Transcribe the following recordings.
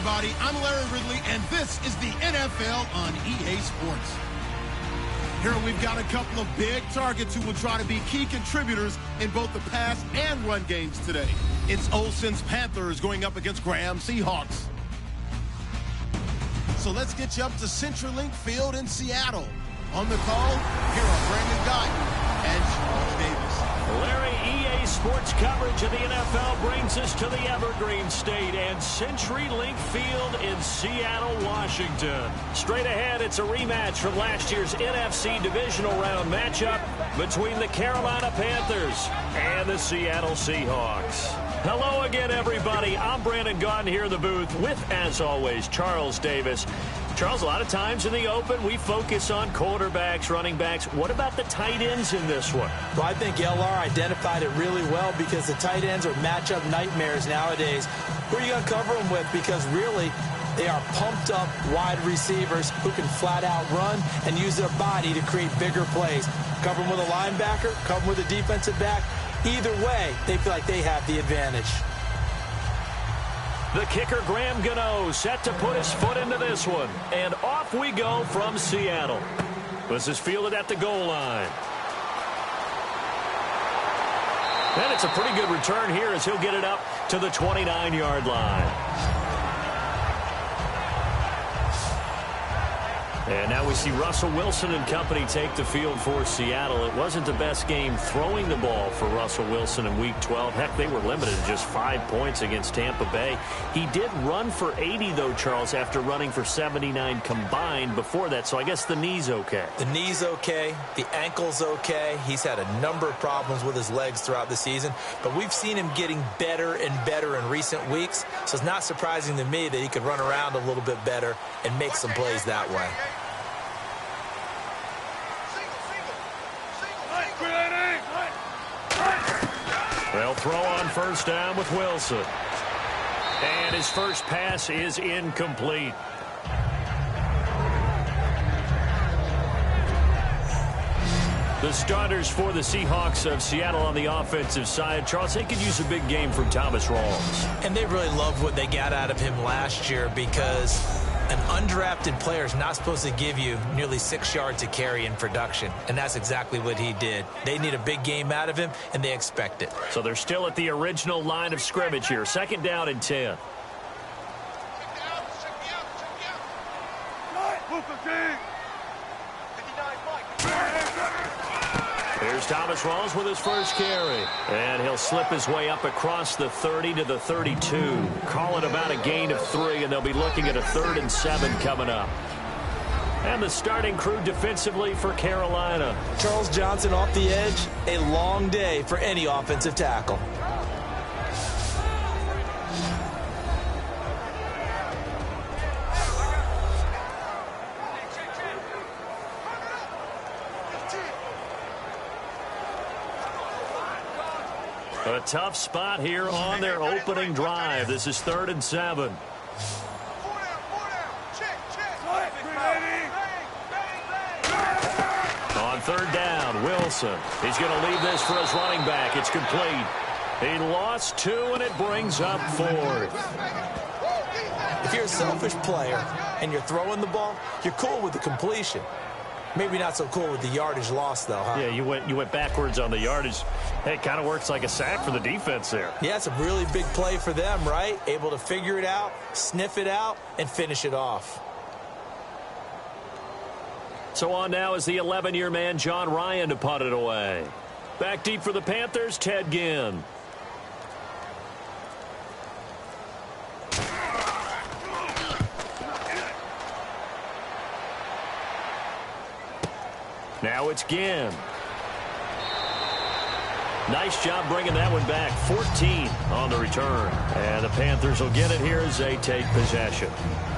everybody. I'm Larry Ridley, and this is the NFL on EA Sports. Here we've got a couple of big targets who will try to be key contributors in both the pass and run games today. It's Olsen's Panthers going up against Graham's Seahawks. So let's get you up to CenturyLink Field in Seattle. On the call, here are Brandon Guyton and Charles Davis. Larry, EA Sports coverage of the NFL brings us to the Evergreen State and CenturyLink Field in Seattle, Washington. Straight ahead, it's a rematch from last year's NFC Divisional Round matchup between the Carolina Panthers and the Seattle Seahawks. Hello again, everybody. I'm Brandon Guyton here in the booth with, as always, Charles Davis. Charles, a lot of times in the open, we focus on quarterbacks, running backs. What about the tight ends in this one? Well, I think LR identified it really well because the tight ends are matchup nightmares nowadays. Who are you going to cover them with? Because really, they are pumped up wide receivers who can flat out run and use their body to create bigger plays. Cover them with a linebacker, cover them with a defensive back. Either way, they feel like they have the advantage. The kicker, Graham Gano, set to put his foot into this one. And off we go from Seattle. This is fielded at the goal line. And it's a pretty good return here as he'll get it up to the 29-yard line. And now we see Russell Wilson and company take the field for Seattle. It wasn't the best game throwing the ball for Russell Wilson in Week 12. Heck, they were limited to just 5 points against Tampa Bay. He did run for 80, though, Charles, after running for 79 combined before that. So I guess the knee's okay. The knee's okay. The ankle's okay. He's had a number of problems with his legs throughout the season. But we've seen him getting better and better in recent weeks. So it's not surprising to me that he could run around a little bit better and make some plays that way. They'll throw on first down with Wilson. And his first pass is incomplete. The starters for the Seahawks of Seattle on the offensive side. Charles, they could use a big game from Thomas Rawls. And they really loved what they got out of him last year because an undrafted player is not supposed to give you nearly 6 yards a carry in production, and that's exactly what he did. They need a big game out of him, and they expect it. So they're still at the original line of scrimmage here. 2nd down and 10. Here's Thomas Rawls with his first carry. And he'll slip his way up across the 30 to the 32. Call it about a gain of 3, and they'll be looking at a 3rd and 7 coming up. And the starting crew defensively for Carolina. Charles Johnson off the edge. A long day for any offensive tackle. A tough spot here on their opening drive. This is 3rd and 7. On 3rd down, Wilson. He's going to leave this for his running back. It's complete. He lost 2, and it brings up 4th. If you're a selfish player and you're throwing the ball, you're cool with the completion. Maybe not so cool with the yardage loss, though, huh? Yeah, you went backwards on the yardage. Hey, it kind of works like a sack for the defense there. Yeah, it's a really big play for them, right? Able to figure it out, sniff it out, and finish it off. So on now is the 11-year man, John Ryan, to punt it away. Back deep for the Panthers, Ted Ginn. Now it's Ginn. Nice job bringing that one back. 14 on the return. And the Panthers will get it here as they take possession.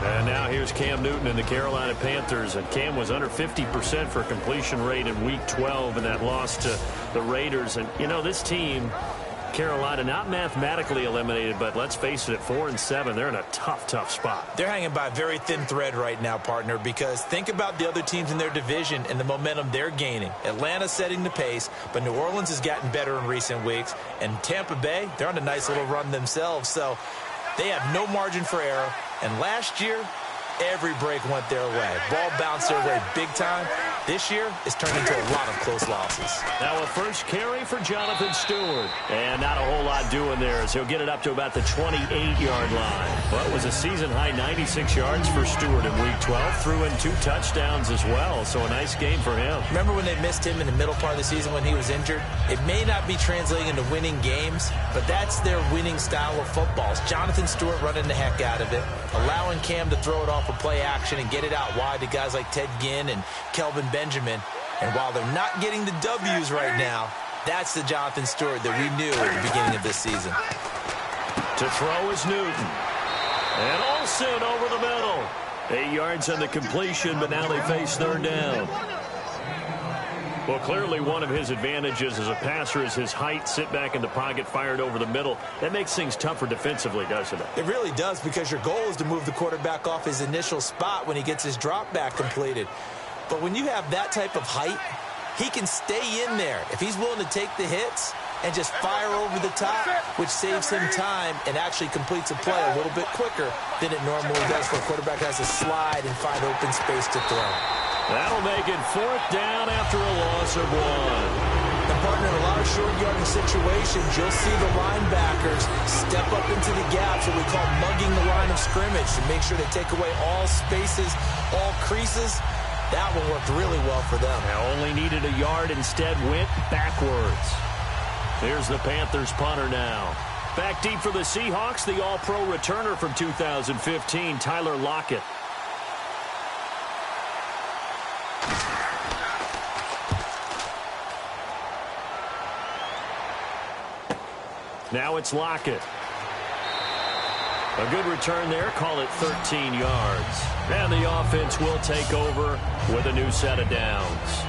And now here's Cam Newton and the Carolina Panthers. And Cam was under 50% for completion rate in Week 12 in that loss to the Raiders. And, you know, this team, Carolina, not mathematically eliminated, but let's face it, at 4 and 7, they're in a tough spot. They're hanging by a very thin thread right now, partner, because think about the other teams in their division and the momentum they're gaining. Atlanta's setting the pace, but New Orleans has gotten better in recent weeks, and Tampa Bay, they're on a nice little run themselves. So They have no margin for error, and last year, every break went their way. Ball bounced their way big time. This year, it's turned into a lot of close losses. Now a first carry for Jonathan Stewart. And not a whole lot doing there as he'll get it up to about the 28-yard line. Well, it was a season-high 96 yards for Stewart in Week 12. Threw in 2 touchdowns as well, so a nice game for him. Remember when they missed him in the middle part of the season when he was injured? It may not be translating into winning games, but that's their winning style of football. It's Jonathan Stewart running the heck out of it, allowing Cam to throw it off a play action and get it out wide to guys like Ted Ginn and Kelvin Benjamin. And while they're not getting the W's right now, that's the Jonathan Stewart that we knew at the beginning of this season. To throw is Newton. And Olsen over the middle. 8 yards on the completion, but now they face third down. Well, clearly one of his advantages as a passer is his height, sit back in the pocket, fired over the middle. That makes things tougher defensively, doesn't it? It really does, because your goal is to move the quarterback off his initial spot when he gets his drop back completed. But when you have that type of height, he can stay in there if he's willing to take the hits and just fire over the top, which saves him time and actually completes a play a little bit quicker than it normally does, where a quarterback has to slide and find open space to throw. That'll make it fourth down after a loss of 1. And partner, in a lot of short yardage situations, you'll see the linebackers step up into the gaps, what we call mugging the line of scrimmage, to make sure they take away all spaces, all creases. That one worked really well for them. Now only needed a yard, instead went backwards. Here's the Panthers punter now. Back deep for the Seahawks, the all-pro returner from 2015, Tyler Lockett. Now it's Lockett. A good return there. Call it 13 yards. And the offense will take over with a new set of downs.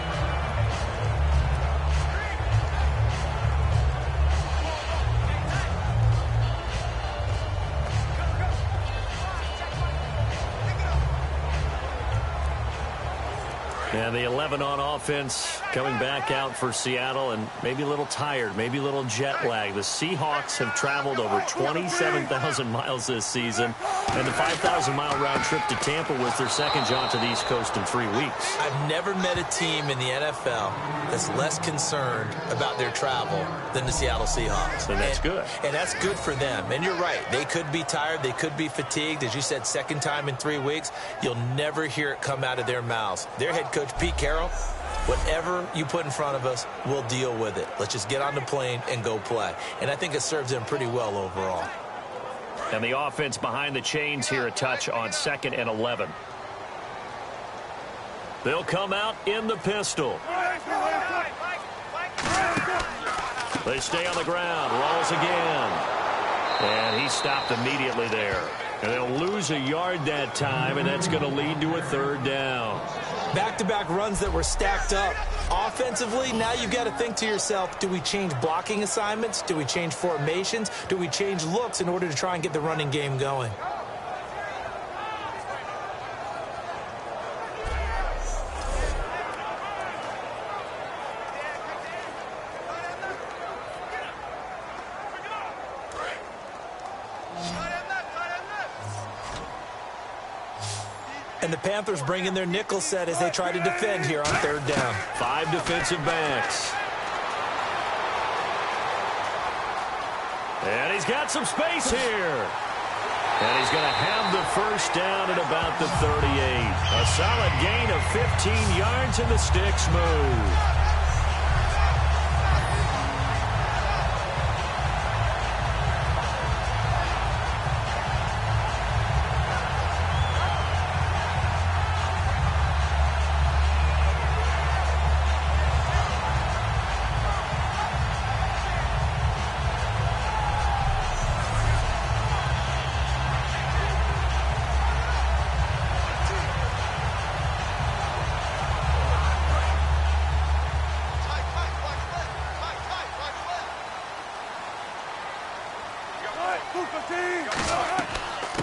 And the 11 on offense coming back out for Seattle, and maybe a little tired, maybe a little jet lag. The Seahawks have traveled over 27,000 miles this season, and the 5,000-mile round trip to Tampa was their second jaunt to the East Coast in 3 weeks. I've never met a team in the NFL that's less concerned about their travel than the Seattle Seahawks. And that's good. And that's good for them. And you're right. They could be tired. They could be fatigued. As you said, second time in 3 weeks. You'll never hear it come out of their mouths. Their head coach, Pete Carroll, whatever you put in front of us, we'll deal with it. Let's just get on the plane and go play. And I think it serves them pretty well overall. And the offense behind the chains here, a touch on 2nd and 11. They'll come out in the pistol. They stay on the ground. Rolls again. And he stopped immediately there. And they'll lose a yard that time, and that's going to lead to a third down. Back-to-back runs that were stacked up. Offensively, now you've got to think to yourself, do we change blocking assignments? Do we change formations? Do we change looks in order to try and get the running game going? And the Panthers bring in their nickel set as they try to defend here on third down. 5 defensive backs. And he's got some space here. And he's going to have the first down at about the 38. A solid gain of 15 yards, and the sticks move.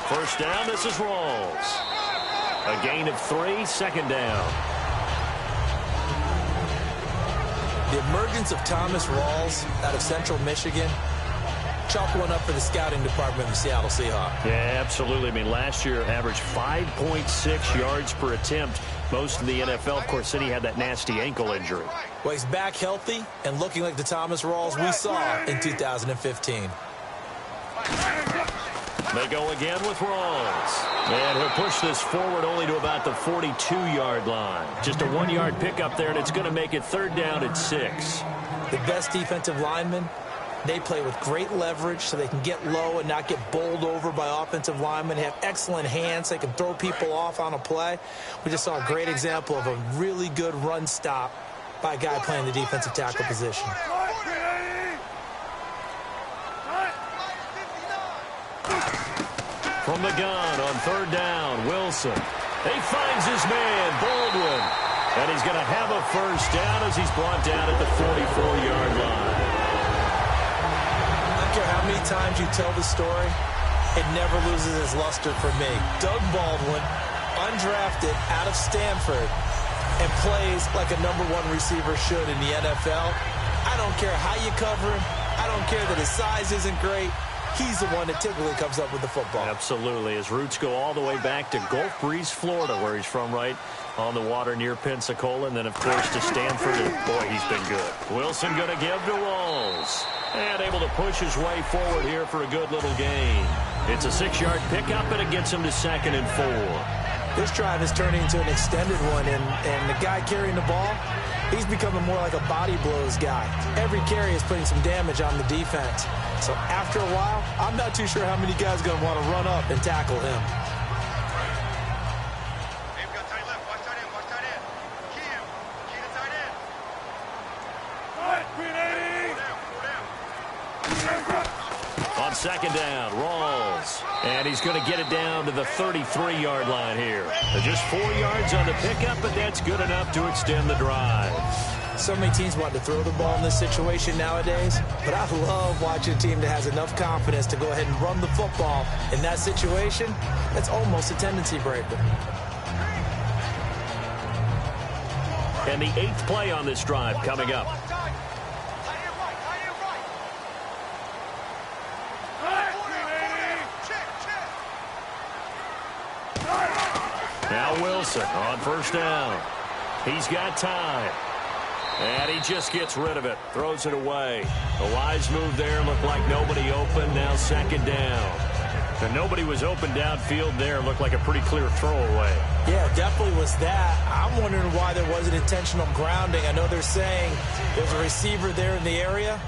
First down, this is Rawls. A gain of 3, second down. The emergence of Thomas Rawls out of Central Michigan Chalk one up for the scouting department of the Seattle Seahawks. Yeah, absolutely. I mean, last year averaged 5.6 yards per attempt. Most in the NFL. Of course, then he had that nasty ankle injury. Well, he's back healthy and looking like the Thomas Rawls we saw in 2015. They go again with Rawls. And he'll push this forward only to about the 42-yard line. Just a 1-yard pickup there, and it's going to make it 3rd down at 6. The best defensive linemen, they play with great leverage so they can get low and not get bowled over by offensive linemen. They have excellent hands. They can throw people off on a play. We just saw a great example of a really good run stop by a guy playing the defensive tackle position. From the gun on 3rd down, Wilson. He finds his man, Baldwin. And he's going to have a 1st down as he's brought down at the 44-yard line. I don't care how many times you tell the story, it never loses its luster for me. Doug Baldwin, undrafted out of Stanford, and plays like a #1 receiver should in the NFL. I don't care how you cover him. I don't care that his size isn't great. He's the one that typically comes up with the football. Absolutely. His roots go all the way back to Gulf Breeze, Florida, where he's from, right on the water near Pensacola. And then, of course, to Stanford. And, boy, he's been good. Wilson going to give to Rawls. And able to push his way forward here for a good little gain. It's a 6-yard pickup, and it gets him to 2nd and 4. This drive is turning into an extended one, and the guy carrying the ball, he's becoming more like a body blows guy. Every carry is putting some damage on the defense. So after a while, I'm not too sure how many guys are going to want to run up and tackle him. On 2nd down, Rawls. And he's going to get it down to the 33-yard line here. Just 4 yards on the pickup, but that's good enough to extend the drive. So many teams want to throw the ball in this situation nowadays, but I love watching a team that has enough confidence to go ahead and run the football. In that situation, that's almost a tendency breaker. And the 8th play on this drive coming up. Now Wilson on 1st down. He's got time. And he just gets rid of it. Throws it away. A wise move there. Looked like nobody open. Now 2nd down. And nobody was open downfield there. Looked like a pretty clear throwaway. Yeah, definitely was that. I'm wondering why there wasn't intentional grounding. I know they're saying there's a receiver there in the area.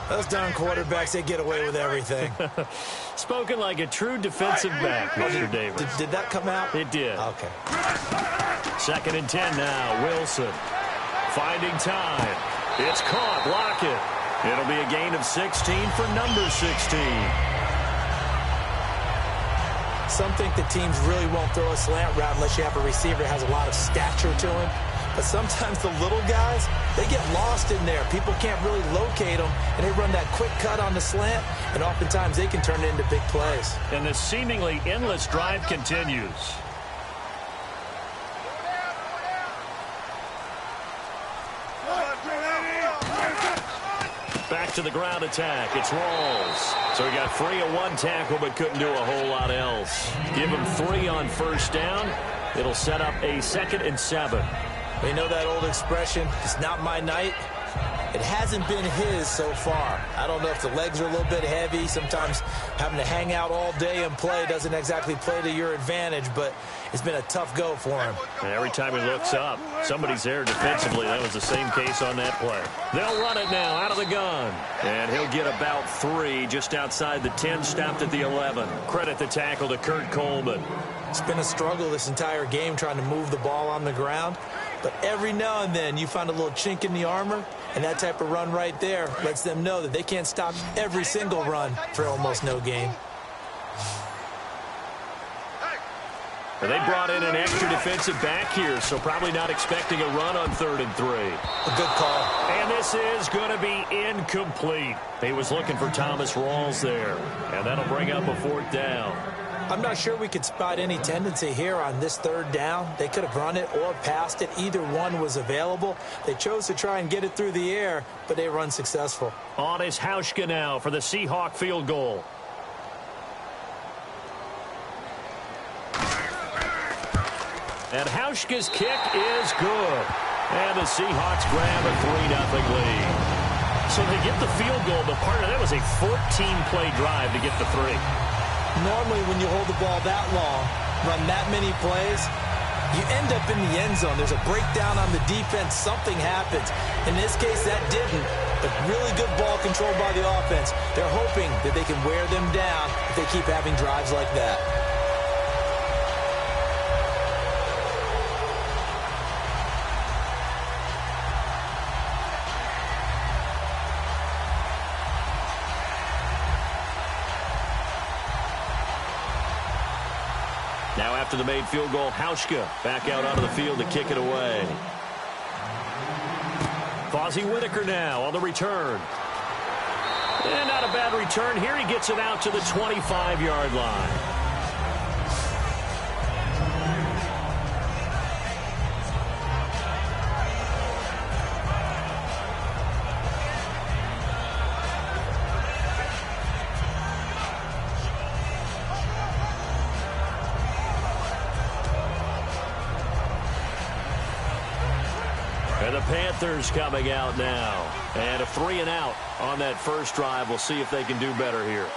Those darn quarterbacks, they get away with everything. Spoken like a true defensive back, Mr. Davis. Did that come out? It did. Okay. 2nd and 10 now. Wilson finding time. It's caught. Block it. It'll be a gain of 16 for number 16. Some think the teams really won't throw a slant route unless you have a receiver that has a lot of stature to him. But sometimes the little guys, they get lost in there. People can't really locate them, and they run that quick cut on the slant, and oftentimes they can turn it into big plays. And this seemingly endless drive continues. Back to the ground attack. It's Rawls. So he got free of 1 tackle but couldn't do a whole lot else. Give him 3 on 1st down. It'll set up a 2nd and 7. You know that old expression, it's not my night? It hasn't been his so far. I don't know if the legs are a little bit heavy. Sometimes having to hang out all day and play doesn't exactly play to your advantage, but it's been a tough go for him. And every time he looks up, somebody's there defensively. That was the same case on that play. They'll run it now out of the gun. And he'll get about 3 just outside the 10, stopped at the 11. Credit the tackle to Kurt Coleman. It's been a struggle this entire game trying to move the ball on the ground. But every now and then you find a little chink in the armor, and that type of run right there lets them know that they can't stop every single run for almost no gain. They brought in an extra defensive back here, so probably not expecting a run on 3rd and 3. A good call. And this is going to be incomplete. He was looking for Thomas Rawls there, and that'll bring up a 4th down. I'm not sure we could spot any tendency here on this third down. They could have run it or passed it. Either one was available. They chose to try and get it through the air, but they were unsuccessful. On is Hauschka now for the Seahawk field goal. And Hauschka's kick is good. And the Seahawks grab a 3-0 lead. So they get the field goal, but part of that was a 14-play drive to get the 3. Normally when you hold the ball that long, run that many plays, you end up in the end zone. There's a breakdown on the defense. Something happens. In this case, that didn't. But really good ball control by the offense. They're hoping that they can wear them down if they keep having drives like that. Now after the made field goal, Hauschka back out onto the field to kick it away. Fozzie Whitaker now on the return. And not a bad return here. He gets it out to the 25-yard line. And the Panthers coming out now. And a 3-and-out on that first drive. We'll see if they can do better here.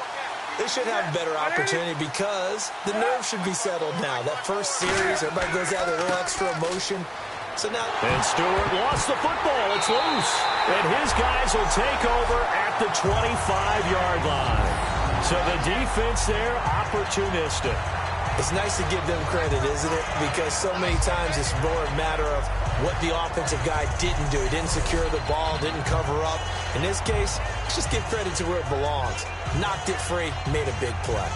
They should have a better opportunity because the nerves should be settled now. That first series, everybody goes out with a little extra emotion. So now... And Stewart lost the football. It's loose. And his guys will take over at the 25-yard line. So the defense there, opportunistic. It's nice to give them credit, isn't it? Because so many times it's more a matter of what the offensive guy didn't do. Didn't secure the ball, didn't cover up. In this case, let's just give credit to where it belongs. Knocked it free, made a big play.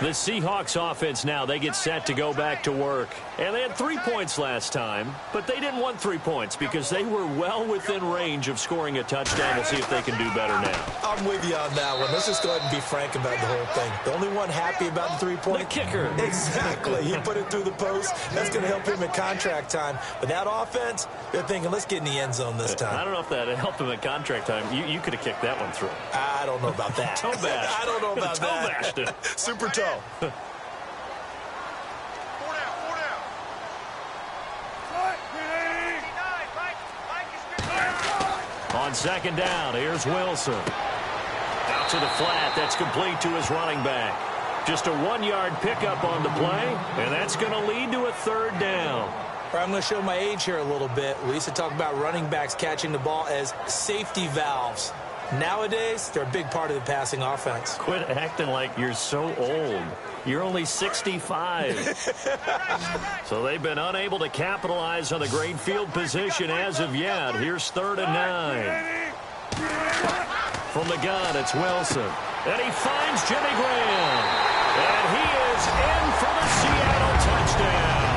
The Seahawks offense now, they get set to go back to work. And they had 3 points last time, but they didn't want 3 points because they were well within range of scoring a touchdown. We'll see if they can do better now. I'm with you on that one. Let's just go ahead and be frank about the whole thing. The only one happy about the 3 points. The kicker. Exactly. He put it through the post. That's going to help him at contract time. But that offense, they're thinking, let's get in the end zone this time. I don't know if that helped him at contract time. You could have kicked that one through. I don't know about that. Toe bash. I don't know about toe that. Bashed it. Super toe. On second down, here's Wilson. Out to the flat. That's complete to his running back. Just a 1-yard pickup on the play, and that's going to lead to a third down. I'm going to show my age here a little bit. We used to talk about running backs catching the ball as safety valves. Nowadays, they're a big part of the passing offense. Quit acting like you're so old. You're only 65. So they've been unable to capitalize on the great field position as of yet. Here's 3rd and 9. From the gun, it's Wilson. And he finds Jimmy Graham. And he is in for the Seattle touchdown.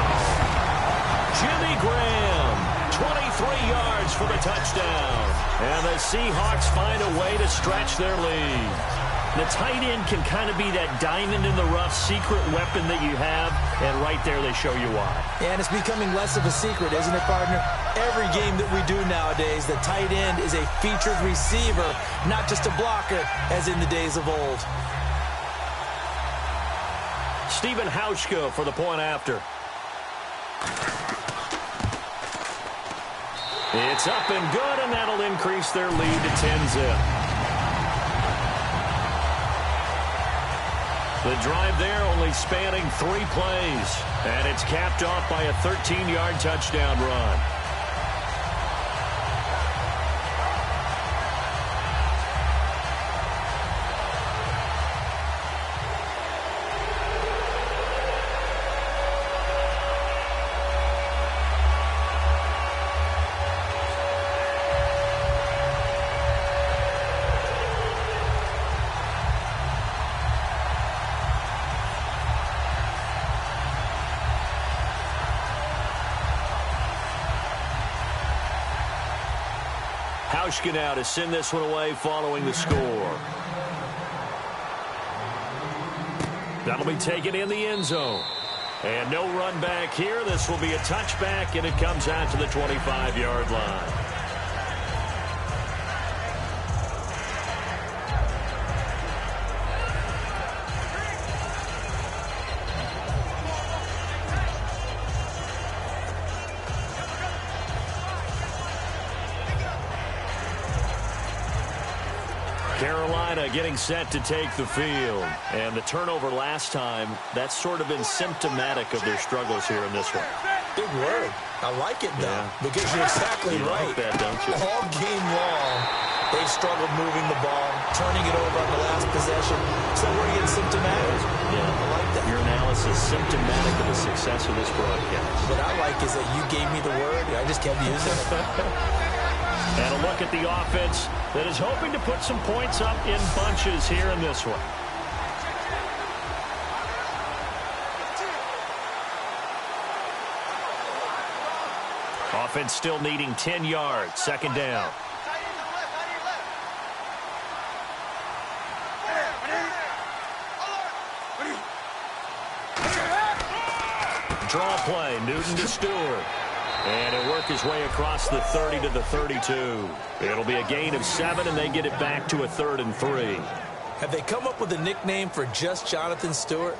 Jimmy Graham, 23 yards for the touchdown. And the Seahawks find a way to stretch their lead. The tight end can kind of be that diamond in the rough secret weapon that you have, and right there they show you why. And it's becoming less of a secret, isn't it, partner? Every game that we do nowadays, the tight end is a featured receiver, not just a blocker, as in the days of old. Stephen Hauschka for the point after. It's up and good, and that'll increase their lead to 10-zip. The drive there only spanning 3 plays, and it's capped off by a 13-yard touchdown run. Hauschka now to send this one away following the score. That'll be taken in the end zone. And no run back here. This will be a touchback, and it comes out to the 25-yard line. Carolina getting set to take the field. And the turnover last time, that's sort of been symptomatic of their struggles here in this one. Big word. I like it, though, because you're exactly right. Like that, don't you? All game long, they've struggled moving the ball, turning it over on the last possession. So we're getting symptomatic. Yeah, I like that. Your analysis symptomatic of the success of this broadcast. What I like is that you gave me the word, and I just kept using it. And a look at the offense that is hoping to put some points up in bunches here in this one. Offense still needing 10 yards. Second down. Draw play. Newton to Stewart. And he'll work his way across the 30 to the 32. It'll be a gain of 7, and they get it back to a 3rd and 3. Have they come up with a nickname for just Jonathan Stewart?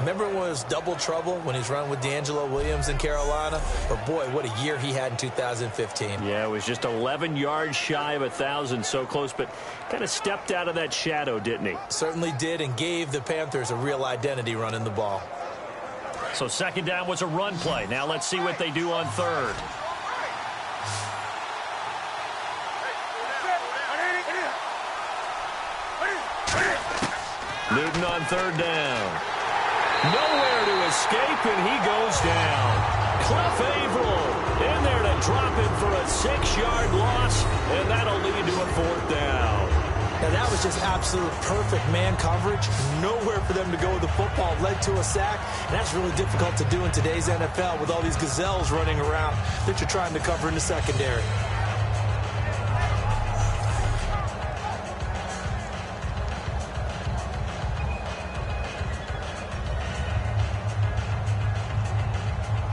Remember when it was double trouble when he's running with D'Angelo Williams in Carolina? But, boy, what a year he had in 2015. Yeah, it was just 11 yards shy of 1,000, so close, but kind of stepped out of that shadow, didn't he? Certainly did, and gave the Panthers a real identity running the ball. So second down was a run play. Now let's see what they do on third. Newton on third down. Nowhere to escape, and he goes down. Cliff Averill in there to drop it for a 6-yard loss, and that'll lead to a 4th down. Now, that was just absolute perfect man coverage. Nowhere for them to go with the football. Led to a sack, and that's really difficult to do in today's NFL with all these gazelles running around that you're trying to cover in the secondary.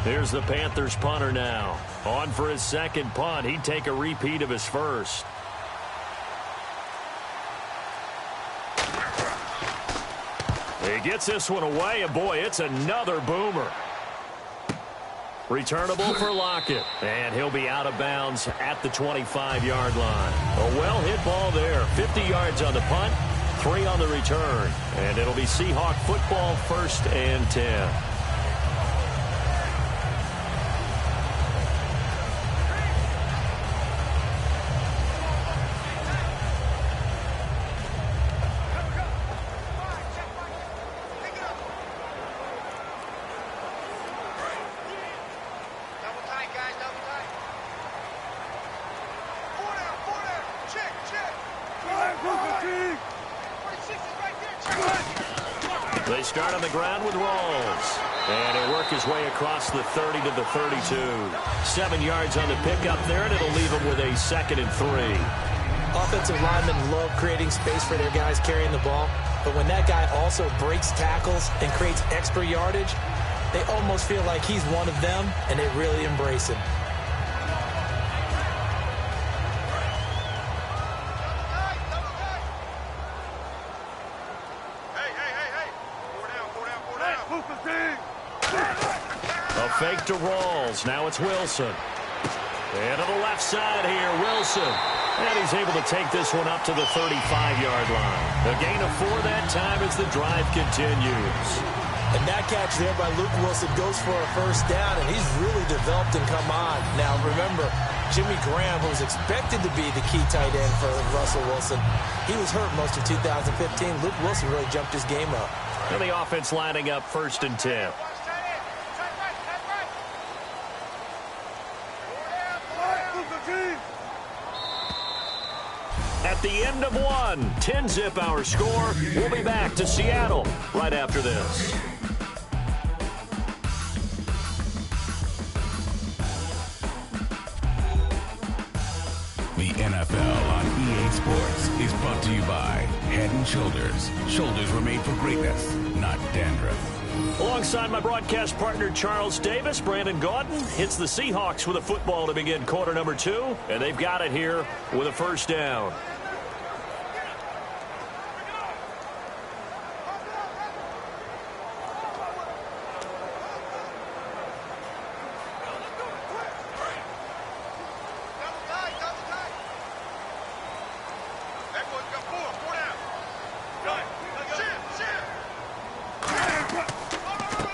Here's the Panthers punter now. On for his second punt. He'd take a repeat of his first. He gets this one away, and boy, it's another boomer. Returnable for Lockett, and he'll be out of bounds at the 25-yard line. A well-hit ball there. 50 yards on the punt, 3 on the return, and it'll be Seahawk football, 1st and 10. They start on the ground with Rawls. And he'll work his way across the 30 to the 32. 7 yards on the pickup there, and it'll leave him with a 2nd and 3. Offensive linemen love creating space for their guys carrying the ball. But when that guy also breaks tackles and creates extra yardage, they almost feel like he's one of them, and they really embrace him. A fake to Rawls. Now it's Wilson. And to the left side here, Wilson. And he's able to take this one up to the 35-yard line. A gain of 4 that time as the drive continues. And that catch there by Luke Wilson goes for a 1st down, and he's really developed and come on. Now, remember, Jimmy Graham, who was expected to be the key tight end for Russell Wilson, he was hurt most of 2015. Luke Wilson really jumped his game up. And the offense lining up 1st and 10. At the end of 1, 10-zip our score. We'll be back to Seattle right after this. The NFL Sports is brought to you by Head & Shoulders. Shoulders were made for greatness, not dandruff. Alongside my broadcast partner, Charles Davis, Brandon Gaudin hits the Seahawks with a football to begin quarter number 2, and they've got it here with a first down.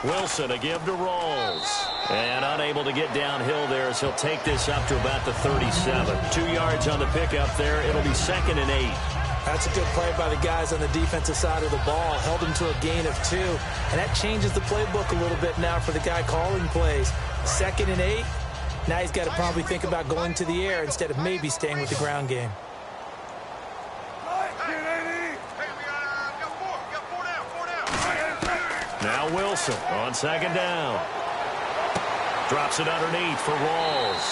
Wilson, a give to Rawls. And unable to get downhill there as he'll take this up to about the 37. 2 yards on the pickup there. It'll be 2nd and 8. That's a good play by the guys on the defensive side of the ball. Held him to a gain of 2. And that changes the playbook a little bit now for the guy calling plays. 2nd and 8. Now he's got to probably think about going to the air instead of maybe staying with the ground game. Now Wilson on 2nd down. Drops it underneath for Rawls.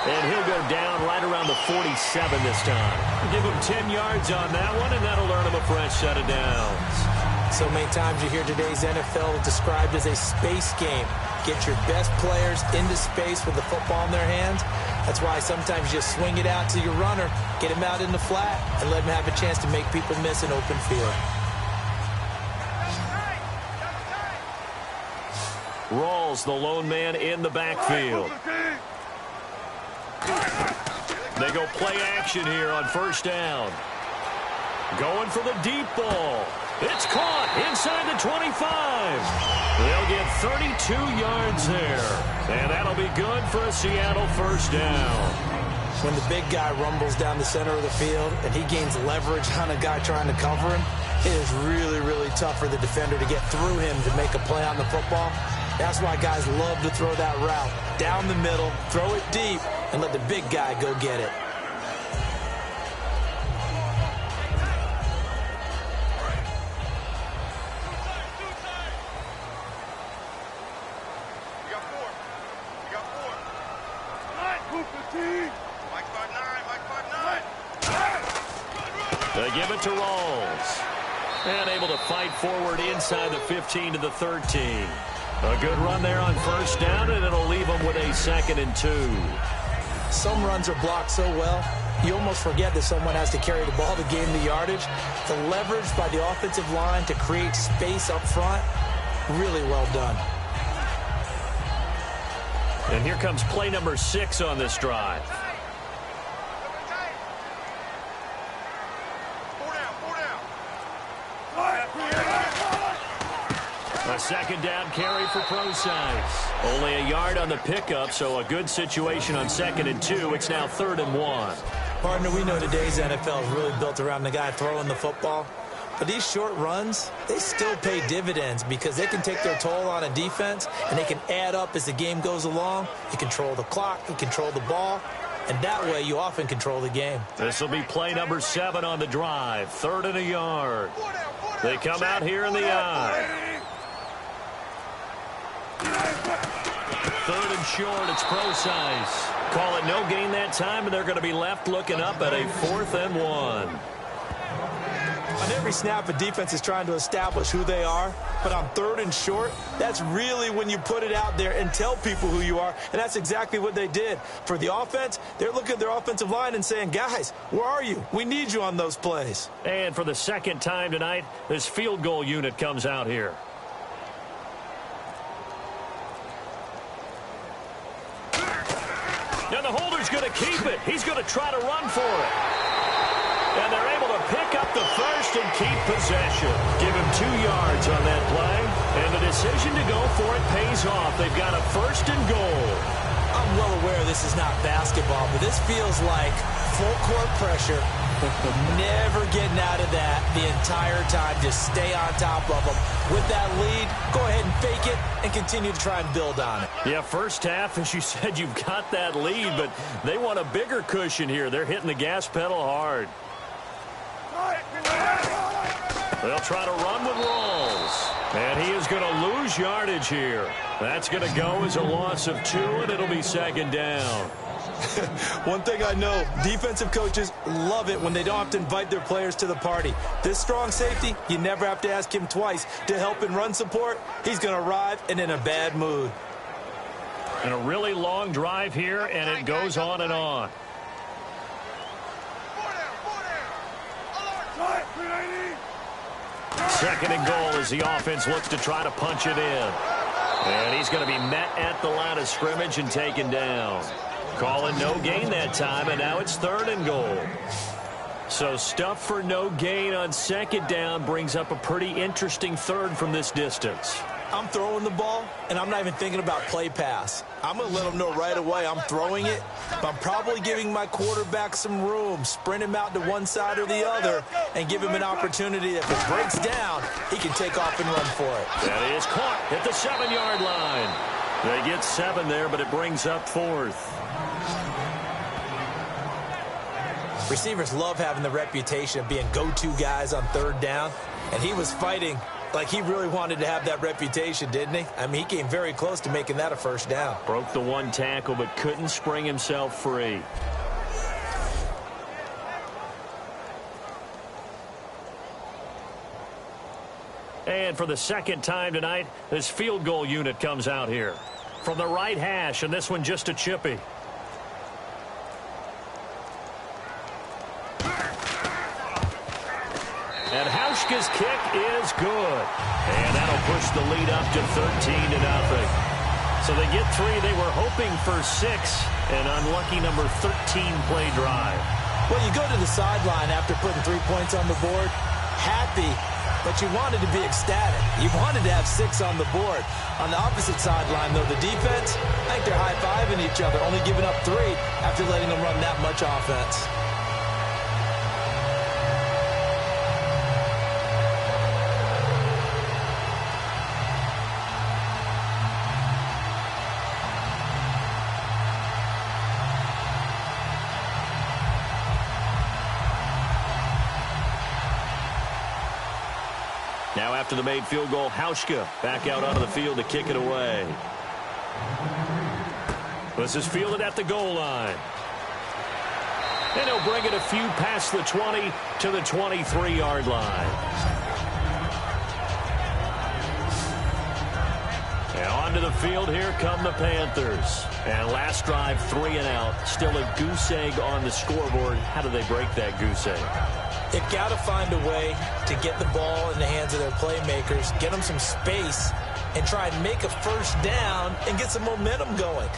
And he'll go down right around the 47 this time. Give him 10 yards on that one, and that'll earn him a fresh set of downs. So many times you hear today's NFL described as a space game. Get your best players into space with the football in their hands. That's why sometimes you swing it out to your runner, get him out in the flat, and let him have a chance to make people miss an open field. Rawls, the lone man in the backfield. They go play action here on first down. Going for the deep ball. It's caught inside the 25. They'll get 32 yards there. And that'll be good for a Seattle first down. When the big guy rumbles down the center of the field and he gains leverage on a guy trying to cover him, it is really, really tough for the defender to get through him to make a play on the football. That's why guys love to throw that route down the middle, throw it deep, and let the big guy go get it. They give it to Rawls. And able to fight forward inside the 15 to the 13. A good run there on first down, and it'll leave them with a 2nd and 2. Some runs are blocked so well, you almost forget that someone has to carry the ball to gain the yardage. The leverage by the offensive line to create space up front, really well done. And here comes play number 6 on this drive. A 2nd down carry for Procise. Only a yard on the pickup, so a good situation on 2nd and 2. It's now 3rd and 1. Partner, we know today's NFL is really built around the guy throwing the football. But these short runs, they still pay dividends because they can take their toll on a defense, and they can add up as the game goes along. You control the clock, you control the ball, and that way you often control the game. This will be play number 7 on the drive. 3rd and a yard. They come out here in the I. 3rd and short, it's Procise. Call it no gain that time, and they're going to be left looking up at a 4th and 1. On every snap, a defense is trying to establish who they are, but on 3rd and short, that's really when you put it out there and tell people who you are, and that's exactly what they did. For the offense, they're looking at their offensive line and saying, guys, where are you? We need you on those plays. And for the 2nd time tonight, this field goal unit comes out here. And the holder's going to keep it. He's going to try to run for it. And they're able to pick up the first and keep possession. Give him 2 yards on that play. And the decision to go for it pays off. They've got a 1st and goal. I'm well aware this is not basketball, but this feels like full court pressure. Never getting out of that the entire time. Just stay on top of them. With that lead, go ahead and fake it and continue to try and build on it. Yeah, first half, as you said, you've got that lead, but they want a bigger cushion here. They're hitting the gas pedal hard. They'll try to run with Rawls. And he is going to lose yardage here. That's going to go as a loss of 2, and it'll be 2nd down. One thing I know, defensive coaches love it when they don't have to invite their players to the party. This strong safety, you never have to ask him twice to help in run support. He's going to arrive and in a bad mood. And a really long drive here, and it goes on and on. Second and goal as the offense looks to try to punch it in. And he's going to be met at the line of scrimmage and taken down. Calling no gain that time, and now it's third and goal. So stuff for no gain on second down brings up a pretty interesting third from this distance. I'm throwing the ball, and I'm not even thinking about play pass. I'm going to let them know right away I'm throwing it, but I'm probably giving my quarterback some room, sprint him out to one side or the other, and give him an opportunity that if it breaks down, he can take off and run for it. That is caught at the 7-yard line. They get 7 there, but it brings up fourth. Receivers love having the reputation of being go-to guys on third down, and he was fighting like he really wanted to have that reputation, didn't he? I mean, he came very close to making that a first down. Broke the one tackle, but couldn't spring himself free. And for the second time tonight, this field goal unit comes out here. From the right hash, and this one just a chippy. And Hauschka's kick is good. And that'll push the lead up to 13-0. So they get 3. They were hoping for 6. An unlucky number 13 play drive. Well, you go to the sideline after putting 3 points on the board, happy, but you wanted to be ecstatic. You wanted to have 6 on the board. On the opposite sideline, though, the defense, I think they're high-fiving each other, only giving up 3 after letting them run that much offense. Now after the made field goal, Hauschka back out onto the field to kick it away. This is fielded at the goal line. And he'll bring it a few past the 20 to the 23-yard line. And onto the field, here come the Panthers. And last drive, 3 and out. Still a goose egg on the scoreboard. How do they break that goose egg? They've got to find a way to get the ball in the hands of their playmakers, get them some space, and try and make a first down and get some momentum going.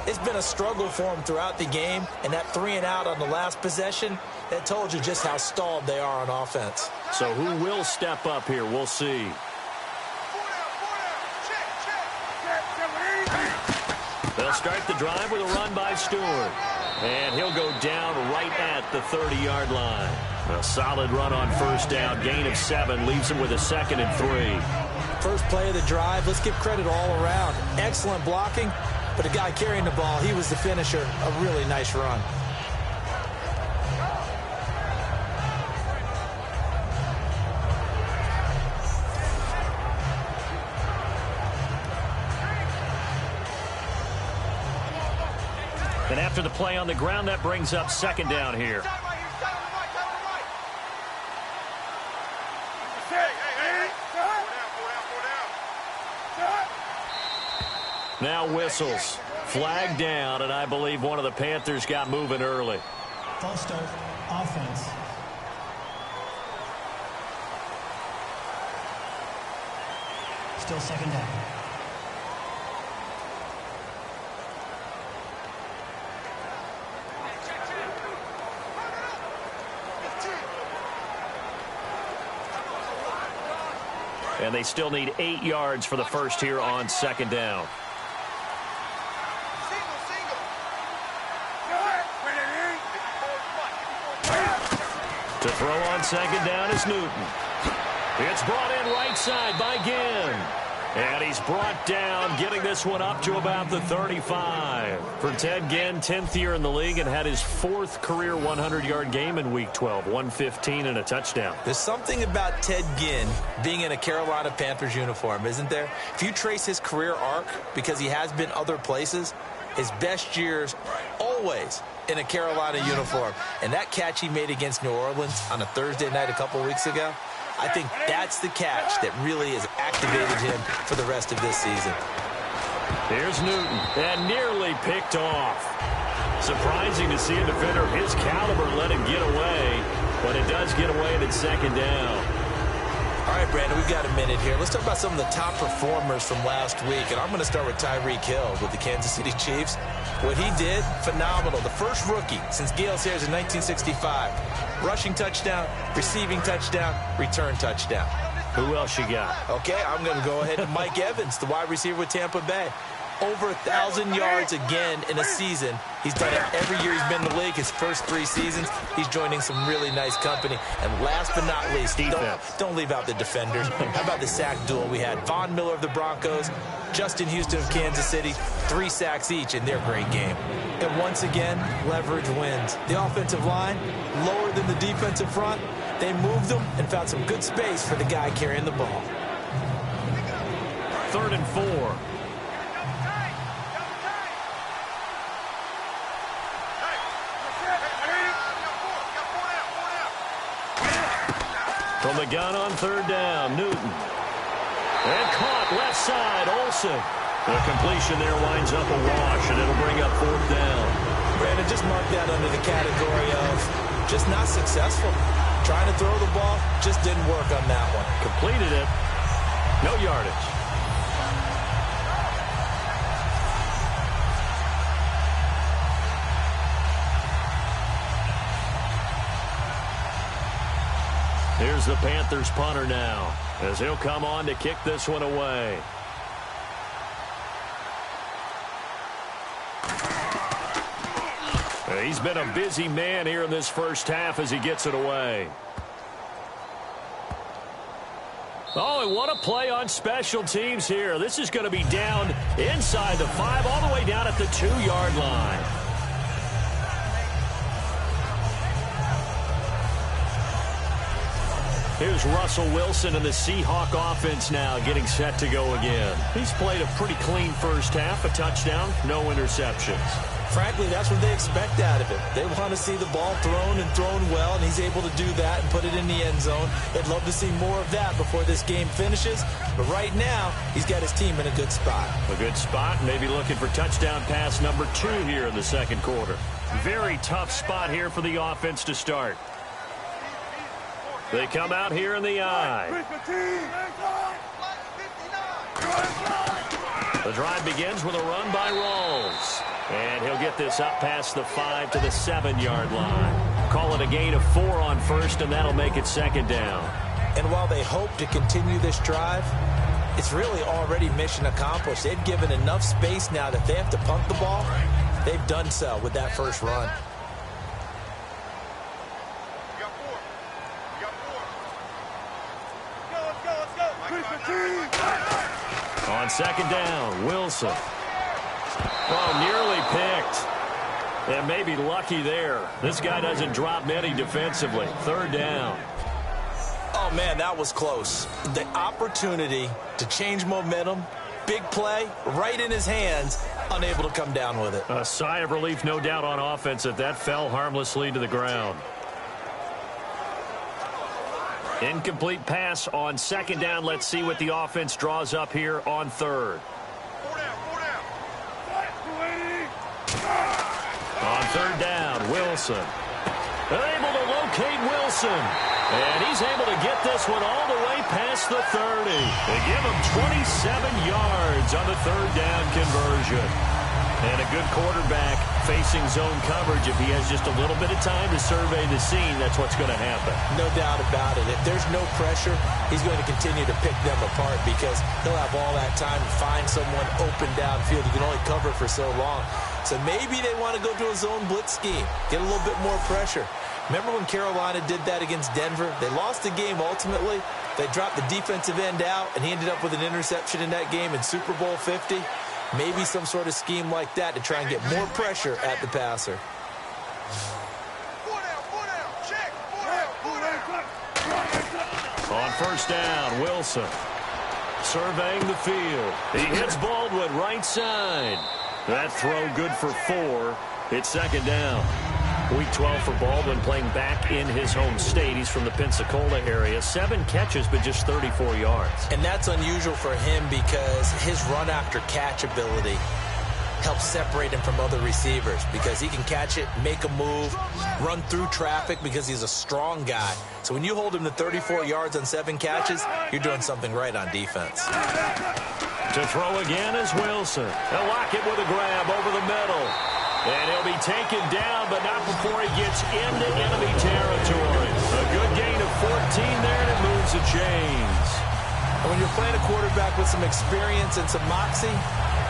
It's been a struggle for them throughout the game, and that 3 and out on the last possession, that told you just how stalled they are on offense. So who will step up here? We'll see. They'll start the drive with a run by Stewart. And he'll go down right at the 30-yard line. A solid run on first down. Gain of 7 leaves him with a 2nd and 3. First play of the drive, let's give credit all around. Excellent blocking, but the guy carrying the ball, he was the finisher. A really nice run. And after the play on the ground, that brings up 2nd down here. Now whistles. Flag down, and I believe one of the Panthers got moving early. False start, offense. Still 2nd down. And they still need 8 yards for the first here on 2nd down. To throw on 2nd down is Newton. It's brought in right side by Ginn. And he's brought down, getting this one up to about the 35. For Ted Ginn, 10th year in the league, and had his 4th career 100-yard game in Week 12. 115 and a touchdown. There's something about Ted Ginn being in a Carolina Panthers uniform, isn't there? If you trace his career arc, because he has been other places, his best years always in a Carolina uniform. And that catch he made against New Orleans on a Thursday night a couple weeks ago, I think that's the catch that really has activated him for the rest of this season. Here's Newton, and nearly picked off. Surprising to see a defender of his caliber let him get away, but it does get away and it's second down. All right, Brandon, we've got a minute here. Let's talk about some of the top performers from last week, and I'm going to start with Tyreek Hill with the Kansas City Chiefs. What he did, phenomenal. The first rookie since Gale Sayers in 1965. Rushing touchdown, receiving touchdown, return touchdown. Who else you got? Okay, I'm going to go ahead to Mike Evans, the wide receiver with Tampa Bay. Over 1,000 yards again in a season. He's done it every year he's been in the league. His first 3 seasons, he's joining some really nice company. And last but not least, don't leave out the defenders. How about the sack duel we had? Von Miller of the Broncos, Justin Houston of Kansas City, 3 sacks each in their great game. And once again, leverage wins. The offensive line, lower than the defensive front. They moved them and found some good space for the guy carrying the ball. 3rd and 4. From the gun on 3rd down, Newton. And caught left side, Olsen. The completion there winds up a wash, and it'll bring up 4th down. Brandon, just mark that under the category of just not successful. Trying to throw the ball, just didn't work on that one. Completed it. No yardage. Here's the Panthers punter now, as he'll come on to kick this one away. He's been a busy man here in this first half as he gets it away. Oh, and what a play on special teams here. This is going to be down inside the 5, all the way down at the 2-yard line. Here's Russell Wilson and the Seahawk offense now getting set to go again. He's played a pretty clean first half, a touchdown, no interceptions. Frankly, that's what they expect out of him. They want to see the ball thrown and thrown well, and he's able to do that and put it in the end zone. They'd love to see more of that before this game finishes. But right now, he's got his team in a good spot. A good spot, maybe looking for touchdown pass number 2 here in the second quarter. Very tough spot here for the offense to start. They come out here in the eye. The drive begins with a run by Rawls. And he'll get this up past the 5 to the 7-yard line. Call it a gain of 4 on first, and that'll make it second down. And while they hope to continue this drive, it's really already mission accomplished. They've given enough space now that they have to punt the ball. They've done so with that first run. On second down, Wilson. Oh, nearly picked. And maybe lucky there. This guy doesn't drop many defensively. 3rd down. Oh, man, that was close. The opportunity to change momentum, big play, right in his hands, unable to come down with it. A sigh of relief, no doubt, on offense that fell harmlessly to the ground. Incomplete pass on second down. Let's see what the offense draws up here on 3rd. On 3rd down, Wilson. Able to locate Wilson. And he's able to get this one all the way past the 30. They give him 27 yards on the 3rd down conversion. And a good quarterback facing zone coverage. If he has just a little bit of time to survey the scene, that's what's going to happen. No doubt about it. If there's no pressure, he's going to continue to pick them apart because he'll have all that time to find someone open downfield. You can only cover for so long. So maybe they want to go to a zone blitz scheme, get a little bit more pressure. Remember when Carolina did that against Denver? They lost the game ultimately. They dropped the defensive end out, and he ended up with an interception in that game in Super Bowl 50. Maybe some sort of scheme like that to try and get more pressure at the passer. On 1st down, Wilson surveying the field. He hits Baldwin right side. That throw good for 4. It's second down. Week 12 for Baldwin, playing back in his home state. He's from the Pensacola area. 7 catches, but just 34 yards. And that's unusual for him because his run-after-catch ability helps separate him from other receivers because he can catch it, make a move, run through traffic because he's a strong guy. So when you hold him to 34 yards on 7 catches, you're doing something right on defense. To throw again is Wilson. They'll lock it with a grab over the middle. And he'll be taken down, but not before he gets into enemy territory. A good gain of 14 there, and it moves the chains. And when you're playing a quarterback with some experience and some moxie,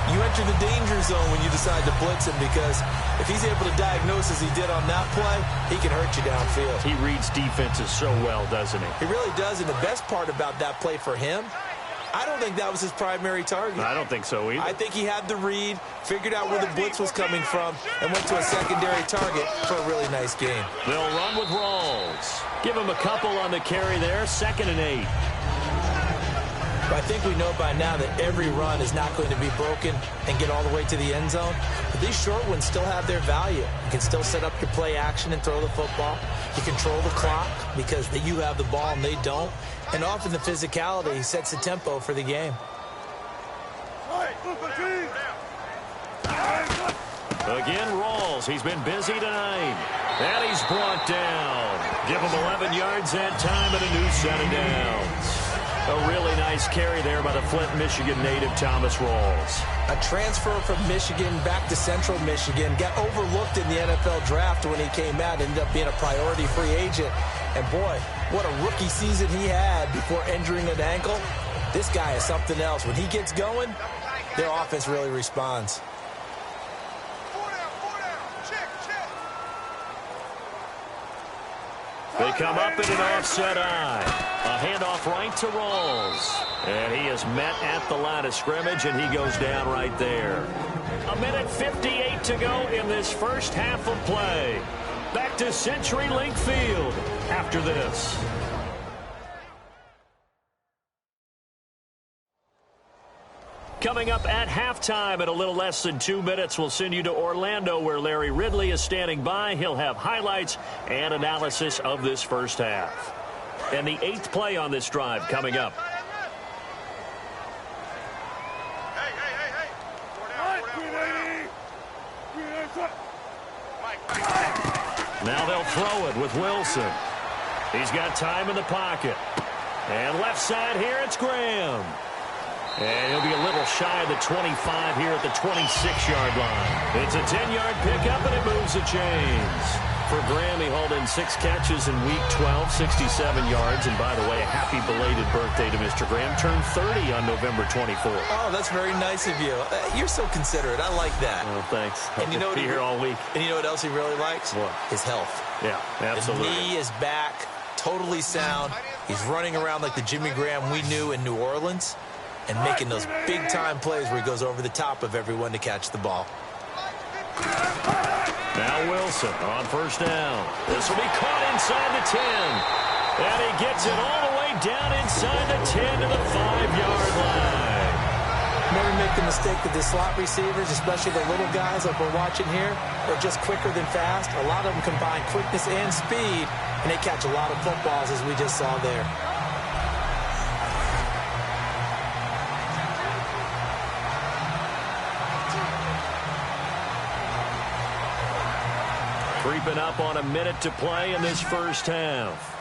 you enter the danger zone when you decide to blitz him because if he's able to diagnose as he did on that play, he can hurt you downfield. He reads defenses so well, doesn't he? He really does, and the best part about that play for him, I don't think that was his primary target. I don't think so either. I think he had the read, figured out where the blitz was coming from, and went to a secondary target for a really nice game. They'll run with Rawls. Give him a couple on the carry there, 2nd and 8. But I think we know by now that every run is not going to be broken and get all the way to the end zone. But these short ones still have their value. You can still set up your play action and throw the football. You control the clock because you have the ball and they don't. And often the physicality sets the tempo for the game. Again, Rawls. He's been busy tonight. And he's brought down. Give him 11 yards that time and a new set of downs. A really nice carry there by the Flint, Michigan native Thomas Rawls. A transfer from Michigan back to Central Michigan. Got overlooked in the NFL draft when he came out. Ended up being a priority free agent. And boy, what a rookie season he had before injuring an ankle. This guy is something else. When he gets going, their offense really responds. They come up in an offset eye. A handoff right to Rawls. And he is met at the line of scrimmage, and he goes down right there. 1:58 to go in this first half of play. Back to CenturyLink Field after this. Coming up at halftime in a little less than 2 minutes, we'll send you to Orlando where Larry Ridley is standing by. He'll have highlights and analysis of this first half. And the 8th play on this drive coming up. Now they'll throw it with Wilson. He's got time in the pocket. And left side here, it's Graham. And he'll be a little shy of the 25 here at the 26-yard line. It's a 10-yard pickup, and it moves the chains. For Graham, he hauled in 6 catches in Week 12, 67 yards. And by the way, a happy belated birthday to Mr. Graham. Turned 30 on November 24th. Oh, that's very nice of you. You're so considerate. I like that. Well, thanks. And you know what be here all week. And you know what else he really likes? What? His health. Yeah, absolutely. His knee is back, totally sound. He's running around like the Jimmy Graham we knew in New Orleans and making those big-time plays where he goes over the top of everyone to catch the ball. Now Wilson on first down. This will be caught inside the 10. And he gets it all the way down inside the 10 to the 5-yard line. Never make the mistake that the slot receivers, especially the little guys like we're watching here, are just quicker than fast. A lot of them combine quickness and speed, and they catch a lot of footballs, as we just saw there. Creeping up on a minute to play in this first half.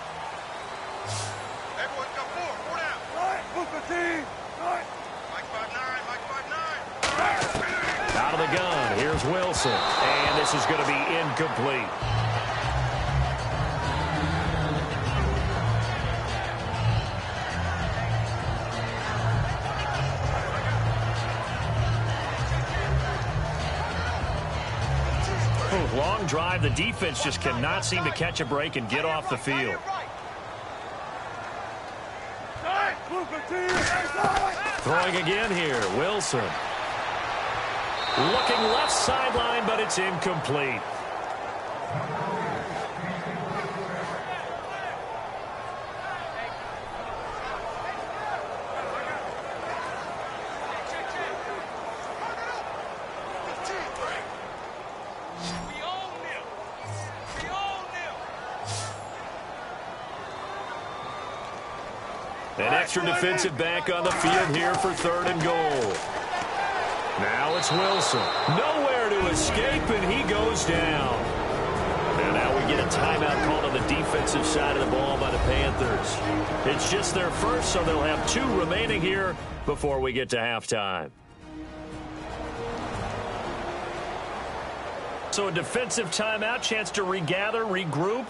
Everyone come forward. 4 down. Right. Move the team. Right. Mike 5-9. Out of the gun. Here's Wilson. And this is going to be incomplete. Long drive. The defense just cannot seem to catch a break and get off the field. Throwing again here. Wilson. Looking left sideline, but it's incomplete. An extra defensive back on the field here for 3rd and goal. Now it's Wilson. Nowhere to escape, and he goes down. And now we get a timeout called on the defensive side of the ball by the Panthers. It's just their first, so they'll have 2 remaining here before we get to halftime. So a defensive timeout, chance to regather, regroup,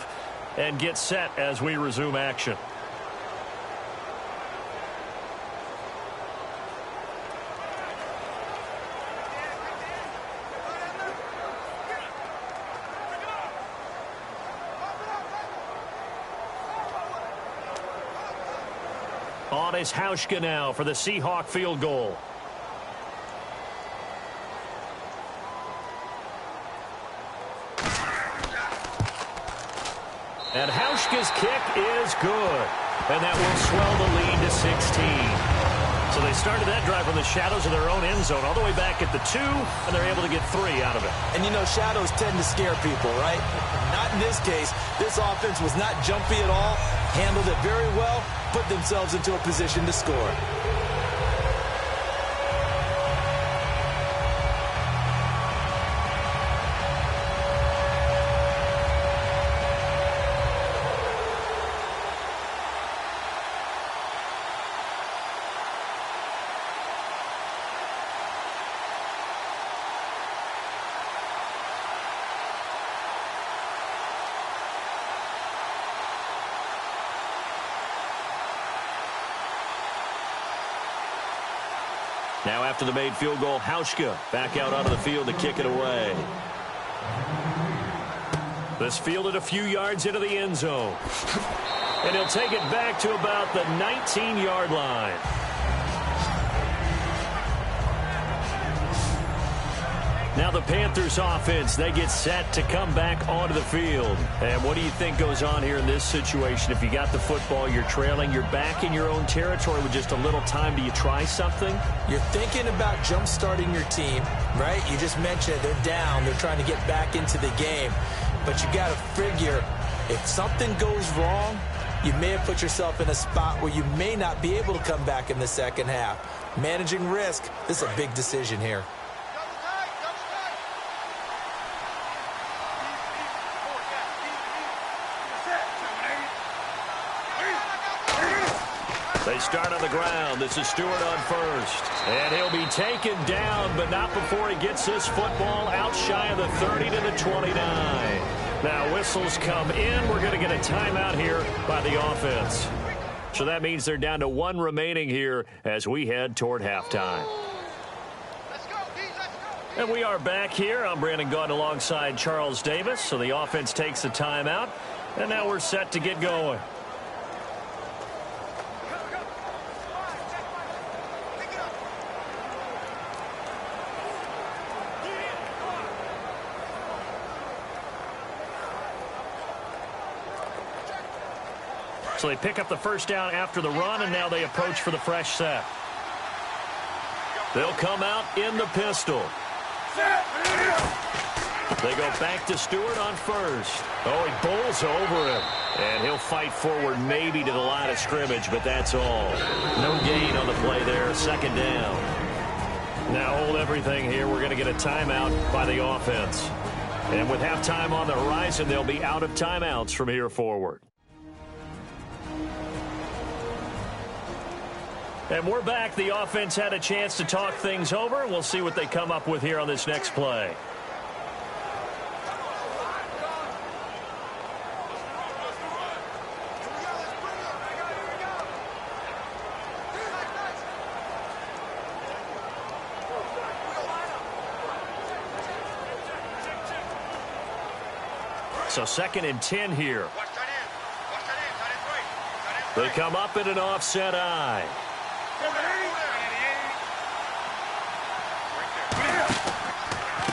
and get set as we resume action. On is Hauschka now for the Seahawk field goal. And Hauschka's kick is good. And that will swell the lead to 16. So they started that drive from the shadows of their own end zone all the way back at the 2, and they're able to get 3 out of it. And, you know, shadows tend to scare people, right? Not in this case. This offense was not jumpy at all, handled it very well, put themselves into a position to score. Now after the made field goal, Hauschka back out onto the field to kick it away. This fielded a few yards into the end zone. And he'll take it back to about the 19-yard line. Now the Panthers offense, they get set to come back onto the field. And what do you think goes on here in this situation? If you got the football, you're trailing, you're back in your own territory with just a little time. Do you try something? You're thinking about jump-starting your team, right? You just mentioned they're down. They're trying to get back into the game. But you got to figure if something goes wrong, you may have put yourself in a spot where you may not be able to come back in the second half. Managing risk, this is a big decision here. They start on the ground. This is Stewart on first. And he'll be taken down, but not before he gets this football out shy of the 30 to the 29. Now whistles come in. We're going to get a timeout here by the offense. So that means they're down to 1 remaining here as we head toward halftime. And we are back here. I'm Brandon Gaudin alongside Charles Davis. So the offense takes the timeout. And now we're set to get going. So they pick up the first down after the run, and now they approach for the fresh set. They'll come out in the pistol. They go back to Stewart on first. Oh, he bowls over him. And he'll fight forward maybe to the line of scrimmage, but that's all. No gain on the play there, second down. Now hold everything here. We're going to get a timeout by the offense. And with halftime on the horizon, they'll be out of timeouts from here forward. And we're back. The offense had a chance to talk things over. We'll see what they come up with here on this next play. So 2nd and 10 here. They come up in an offset eye.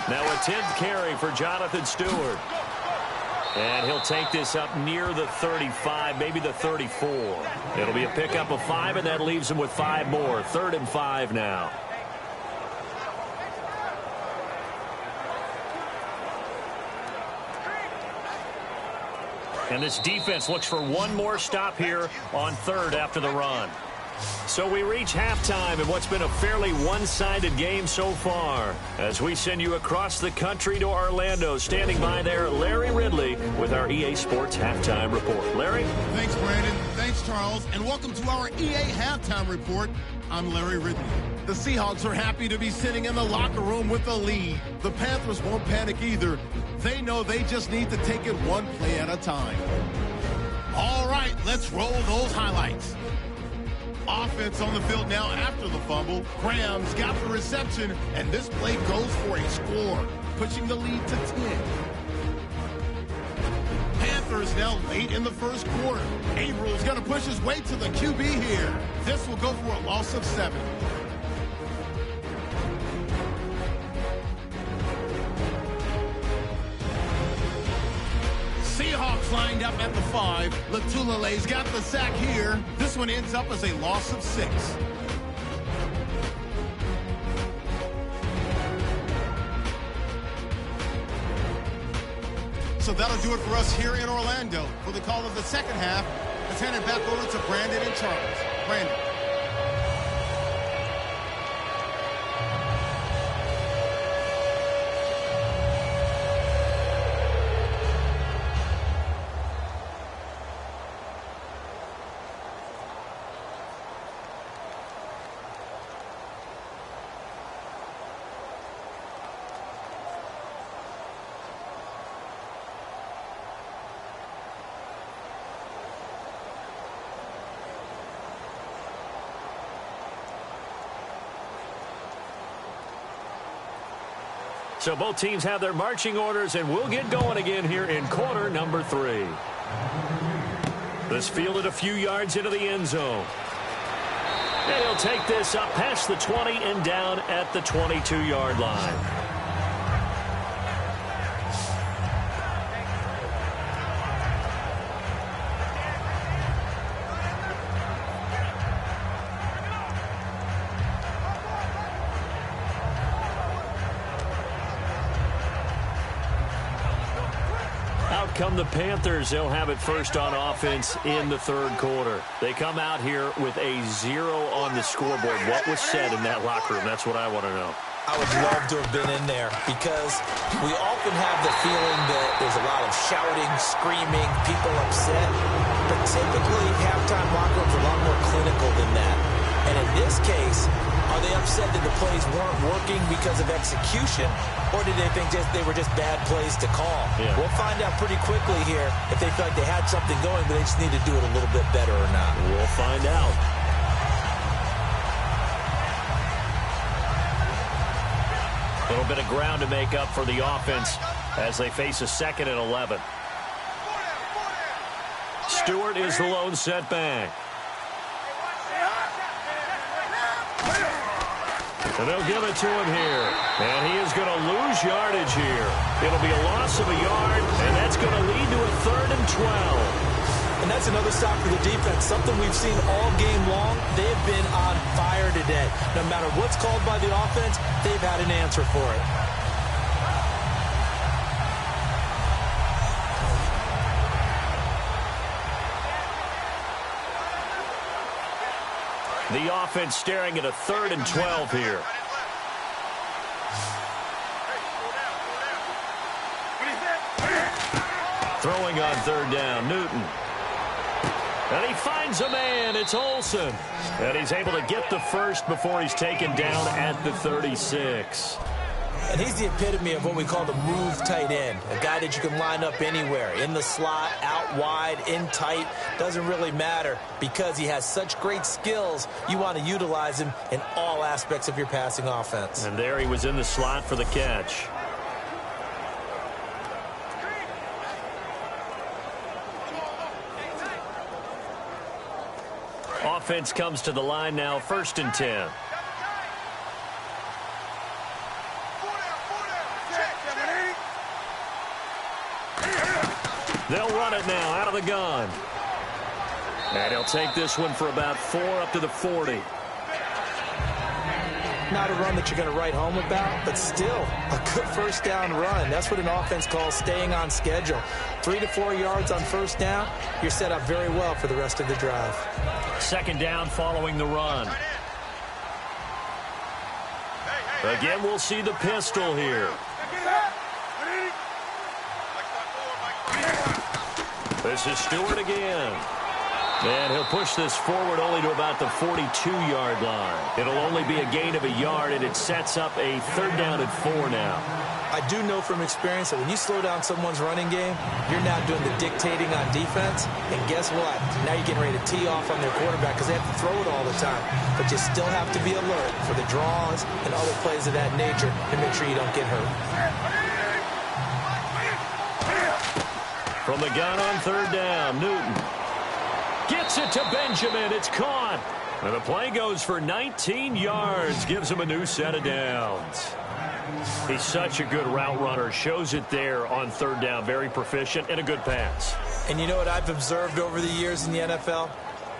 Now a 10th carry for Jonathan Stewart. And he'll take this up near the 35, maybe the 34. It'll be a pickup of 5, and that leaves him with 5 more. 3rd and 5 now. And this defense looks for one more stop here on third after the run. So we reach halftime in what's been a fairly one-sided game so far. As we send you across the country to Orlando, standing by there, Larry Ridley with our EA Sports Halftime Report. Larry? Thanks, Brandon. Thanks, Charles. And welcome to our EA Halftime Report. I'm Larry Ridley. The Seahawks are happy to be sitting in the locker room with a lead. The Panthers won't panic either. They know they just need to take it one play at a time. All right, let's roll those highlights. Offense on the field now after the fumble. Graham's got the reception, and this play goes for a score, pushing the lead to 10. Panthers now late in the first quarter. Avrill's going to push his way to the QB here. This will go for a loss of 7. Seahawks lined up at the 5. Latulale's got the sack here. This one ends up as a loss of 6. So that'll do it for us here in Orlando. For the call of the second half, let's hand it back over to Brandon and Charles. Brandon. So both teams have their marching orders, and we'll get going again here in quarter number 3. This fielded a few yards into the end zone. And he'll take this up past the 20 and down at the 22-yard line. Come the Panthers. They'll have it first on offense in the third quarter. They come out here with a 0 on the scoreboard. What was said in that locker room? That's what I want to know. I would love to have been in there because we often have the feeling that there's a lot of shouting, screaming, people upset. But typically, halftime locker rooms are a lot more clinical than that. And in this case, are they upset that the plays weren't working because of execution, or did they think they were just bad plays to call? Yeah. We'll find out pretty quickly here if they feel like they had something going, but they just need to do it a little bit better or not. We'll find out. A little bit of ground to make up for the offense as they face a 2nd and 11. Stewart is the lone setback. And they'll give it to him here. And he is going to lose yardage here. It'll be a loss of a yard, and that's going to lead to a 3rd and 12. And that's another stop for the defense, something we've seen all game long. They've been on fire today. No matter what's called by the offense, they've had an answer for it. The offense staring at a 3rd and 12 here. Throwing on 3rd down, Newton. And he finds a man. It's Olsen. And he's able to get the first before he's taken down at the 36. And he's the epitome of what we call the move tight end, a guy that you can line up anywhere, in the slot, out wide, in tight, doesn't really matter because he has such great skills. You want to utilize him in all aspects of your passing offense. And there he was in the slot for the catch. Offense comes to the line now, 1st and 10. They'll run it now out of the gun. And he'll take this one for about 4 up to the 40. Not a run that you're going to write home about, but still a good first down run. That's what an offense calls staying on schedule. 3 to 4 yards on first down, you're set up very well for the rest of the drive. Second down following the run. Again, we'll see the pistol here. This is Stewart again. And he'll push this forward only to about the 42-yard line. It'll only be a gain of a yard, and it sets up a third down and 4 now. I do know from experience that when you slow down someone's running game, you're now doing the dictating on defense. And guess what? Now you're getting ready to tee off on their quarterback because they have to throw it all the time. But you still have to be alert for the draws and other plays of that nature to make sure you don't get hurt. From the gun on third down, Newton gets it to Benjamin. It's caught. And the play goes for 19 yards. Gives him a new set of downs. He's such a good route runner. Shows it there on third down. Very proficient and a good pass. And you know what I've observed over the years in the NFL?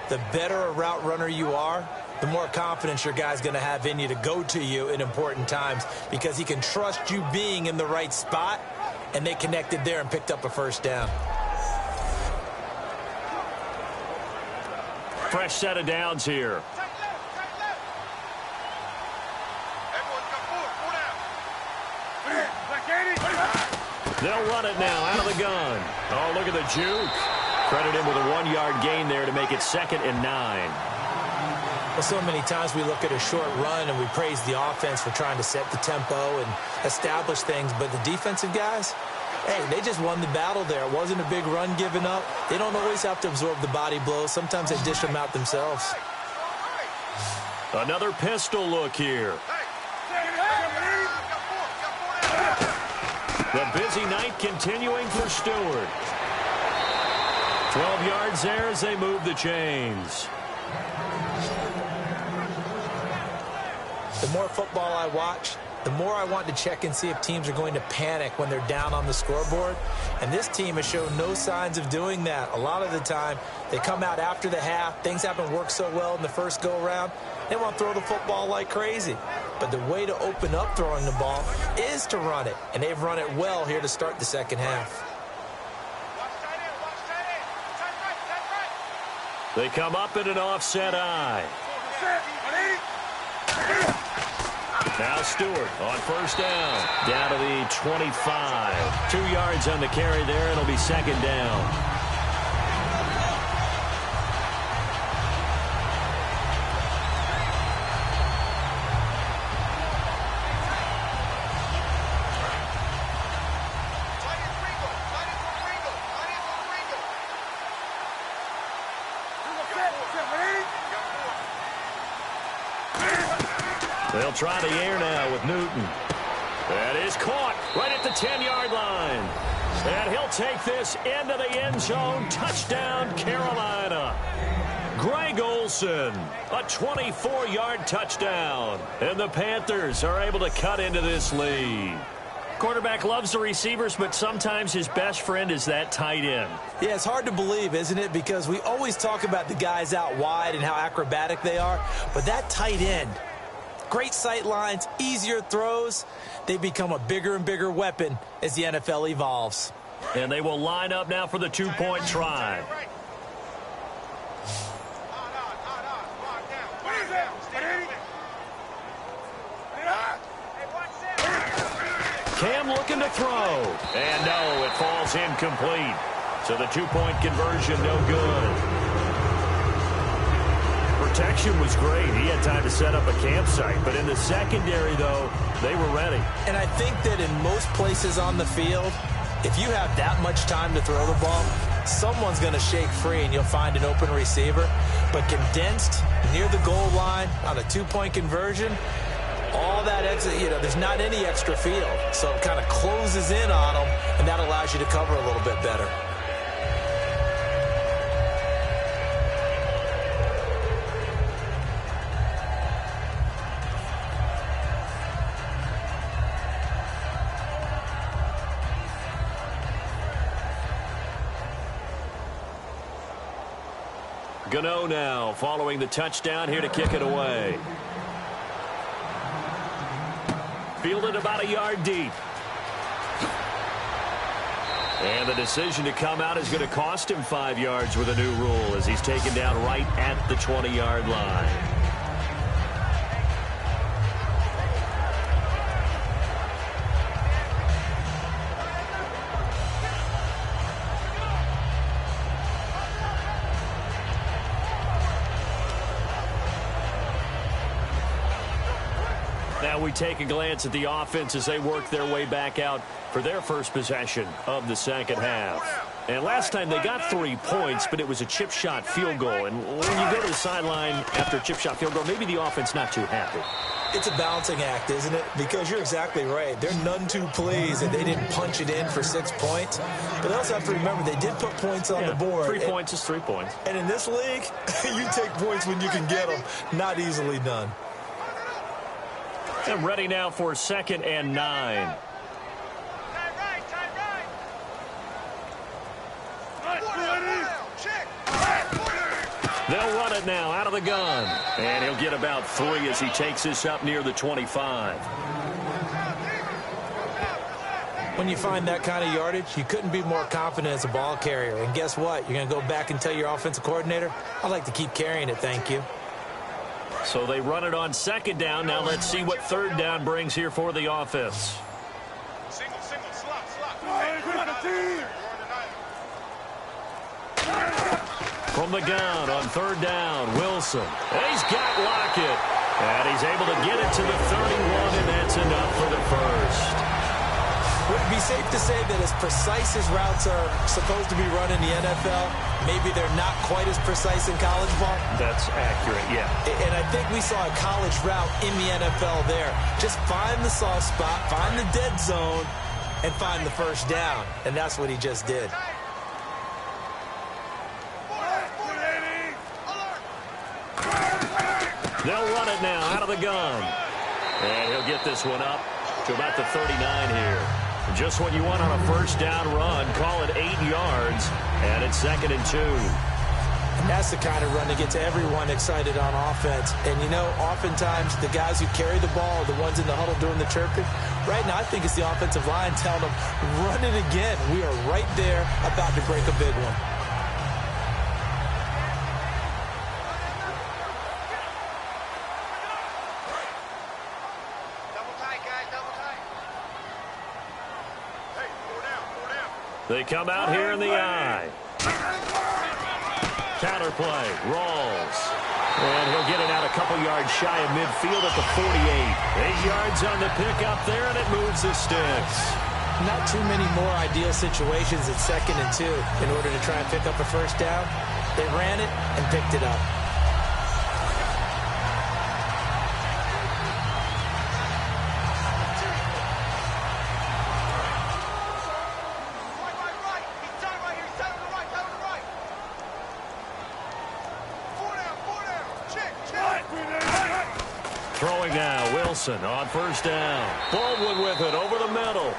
The better a route runner you are, the more confidence your guy's going to have in you to go to you in important times because he can trust you being in the right spot, and they connected there and picked up a first down. Fresh set of downs here. They'll run it now out of the gun. Oh, look at the juke. Credit him with a 1-yard gain there to make it 2nd and 9. Well, so many times we look at a short run and we praise the offense for trying to set the tempo and establish things, but the defensive guys, hey, they just won the battle there. It wasn't a big run given up. They don't always have to absorb the body blows. Sometimes they dish them out themselves. Another pistol look here. The busy night continuing for Stewart. 12 yards there as they move the chains. The more football I watch, the more I want to check and see if teams are going to panic when they're down on the scoreboard. And this team has shown no signs of doing that. A lot of the time, they come out after the half. Things haven't worked so well in the first go-around. They want to throw the football like crazy. But the way to open up throwing the ball is to run it. And they've run it well here to start the second half. They come up in an offset eye. Now Stewart on first down. Down to the 25. 2 yards on the carry there. It'll be second down. They'll try the air now with Newton. That is caught right at the 10-yard line. And he'll take this into the end zone. Touchdown, Carolina. Greg Olsen, a 24-yard touchdown. And the Panthers are able to cut into this lead. Quarterback loves the receivers, but sometimes his best friend is that tight end. Yeah, it's hard to believe, isn't it? Because we always talk about the guys out wide and how acrobatic they are. But that tight end, great sight lines, easier throws. They become a bigger and bigger weapon as the NFL evolves. And they will line up now for the two-point try. Cam looking to throw. And no, it falls incomplete. So the two-point conversion no good. Protection was great. He had time to set up a campsite. But in the secondary, though, they were ready. And I think that in most places on the field, if you have that much time to throw the ball, someone's going to shake free and you'll find an open receiver. But condensed near the goal line on a two-point conversion, all that extra, there's not any extra field. So it kind of closes in on them, and that allows you to cover a little bit better. Gano now following the touchdown here to kick it away. fielded about a yard deep. And the decision to come out is going to cost him 5 yards with a new rule as he's taken down right at the 20-yard line. Now we take a glance at the offense as they work their way back out for their first possession of the second half. And last time they got 3 points, but it was a chip shot field goal. And when you go to the sideline after a chip shot field goal, maybe the offense not too happy. It's a balancing act, isn't it? Because you're exactly right. They're none too pleased that they didn't punch it in for 6 points. But they also have to remember they did put points on the board. 3 points is 3 points. And in this league, you take points when you can get them. Not easily done. And ready now for 2nd and 9. They'll run it now out of the gun. And he'll get about 3 as he takes this up near the 25. When you find that kind of yardage, you couldn't be more confident as a ball carrier. And guess what? You're going to go back and tell your offensive coordinator, I'd like to keep carrying it, thank you. So they run it on 2nd down. Now let's see what 3rd down brings here for the offense. From the gun on 3rd down, Wilson. He's got Lockett. And he's able to get it to the 31, and that's enough for the first. Would it be safe to say that as precise as routes are supposed to be run in the NFL, maybe they're not quite as precise in college ball? That's accurate, yeah. And I think we saw a college route in the NFL there. Just find the soft spot, find the dead zone, and find the first down. And that's what he just did. They'll run it now out of the gun. And he'll get this one up to about the 39 here. Just what you want on a first down run. Call it 8 yards. And it's 2nd and 2. And that's the kind of run that gets everyone excited on offense. And, you know, oftentimes the guys who carry the ball are the ones in the huddle doing the chirping. Right now, I think it's the offensive line telling them, run it again. We are right there about to break a big one. They come out here in the eye. Counter play. Rolls. And he'll get it out a couple yards shy of midfield at the 48. 8 yards on the pickup there, and it moves the sticks. Not too many more ideal situations at 2nd and 2 in order to try and pick up a first down. They ran it and picked it up. Throwing now, Wilson on first down. Baldwin with it over the middle.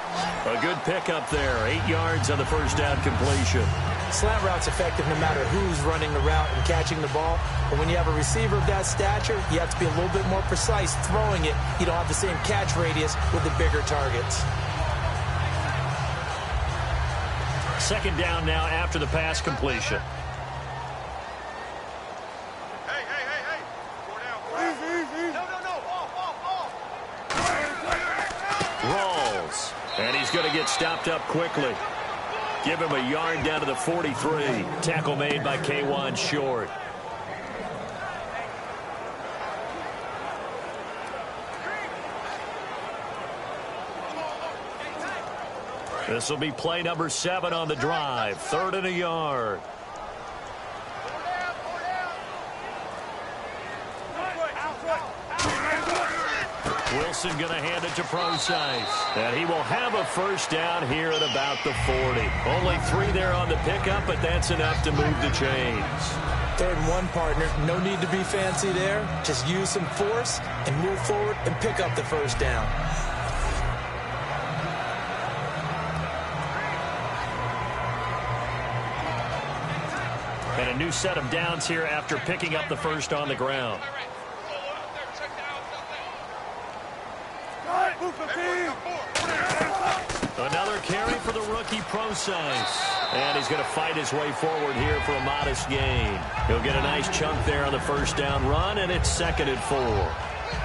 A good pickup there. 8 yards on the first down completion. Slant route's effective no matter who's running the route and catching the ball. But when you have a receiver of that stature, you have to be a little bit more precise throwing it. You don't have the same catch radius with the bigger targets. 2nd down now after the pass completion. Rolls. And he's going to get stopped up quickly. Give him a yard down to the 43. Tackle made by K'Wan Short. This will be play number 7 on the drive. 3rd and a yard. Wilson going to hand it to Procise. And he will have a first down here at about the 40. Only 3 there on the pickup, but that's enough to move the chains. 3rd and 1, partner. No need to be fancy there. Just use some force and move forward and pick up the first down. And a new set of downs here after picking up the first on the ground. Another carry for the rookie Procise. And he's going to fight his way forward here for a modest gain. He'll get a nice chunk there on the first down run, and it's 2nd and 4.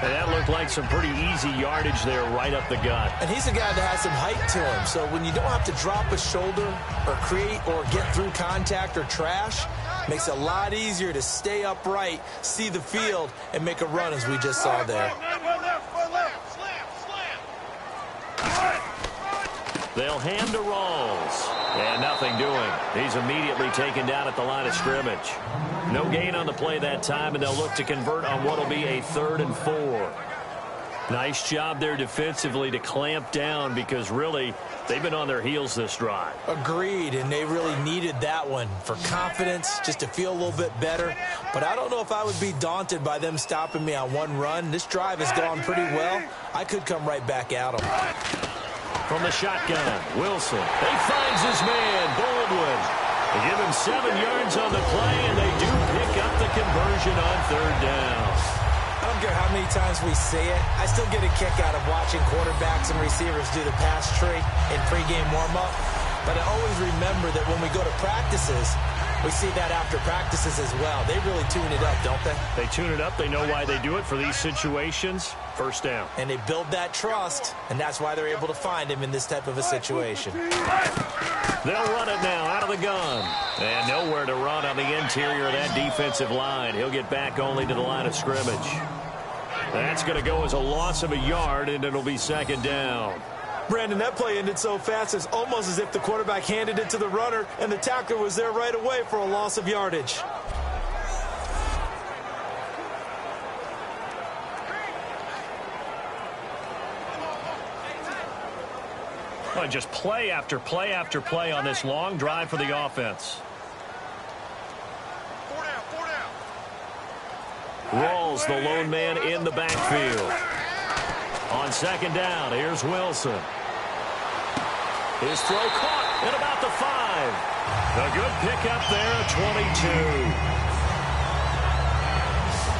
And that looked like some pretty easy yardage there right up the gut. And he's a guy that has some height to him. So when you don't have to drop a shoulder or create or get through contact or trash, makes it a lot easier to stay upright, see the field, and make a run as we just saw there. They'll hand to Rawls. And nothing doing. He's immediately taken down at the line of scrimmage. No gain on the play that time, and they'll look to convert on what will be a 3rd and 4. Nice job there defensively to clamp down because really they've been on their heels this drive. Agreed, and they really needed that one for confidence, just to feel a little bit better. But I don't know if I would be daunted by them stopping me on one run. This drive has gone pretty well. I could come right back at them. From the shotgun, Wilson. He finds his man, Baldwin. They give him 7 yards on the play, and they do pick up the conversion on 3rd down. I don't care how many times we say it. I still get a kick out of watching quarterbacks and receivers do the pass tree in pregame warm-up. But I always remember that when we go to practices, we see that after practices as well. They really tune it up, don't they? They tune it up. They know why they do it for these situations. 1st down. And they build that trust, and that's why they're able to find him in this type of a situation. They'll run it now out of the gun. And nowhere to run on the interior of that defensive line. He'll get back only to the line of scrimmage. That's going to go as a loss of a yard, and it'll be 2nd down. Brandon, that play ended so fast, it's almost as if the quarterback handed it to the runner, and the tackler was there right away for a loss of yardage. Well, just play after play after play on this long drive for the offense. 4 down. Rawls, the lone man in the backfield. On 2nd down, here's Wilson. His throw caught at about the 5. A good pickup there at 22.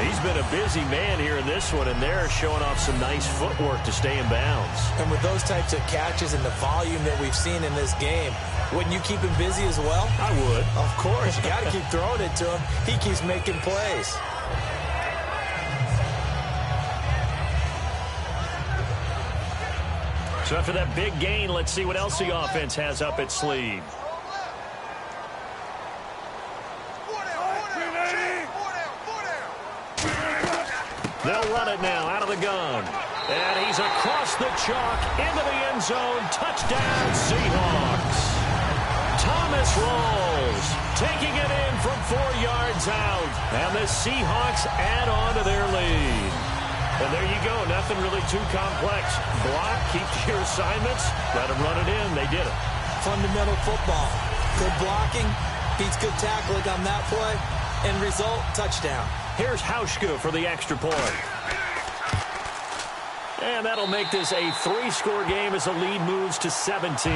He's been a busy man here in this one, and they're showing off some nice footwork to stay in bounds. And with those types of catches and the volume that we've seen in this game, wouldn't you keep him busy as well? I would. Of course. You got to keep throwing it to him. He keeps making plays. So after that big gain, let's see what else the offense has up its sleeve. They'll run it now out of the gun. And he's across the chalk into the end zone. Touchdown, Seahawks. Thomas Rawls taking it in from 4 yards out. And the Seahawks add on to their lead. And there you go. Nothing really too complex. Block, keep to your assignments. Let them run it in. They did it. Fundamental football. Good blocking. Beats good tackling on that play. End result, touchdown. Here's Hauschka for the extra point. And that'll make this a 3-score game as the lead moves to 17.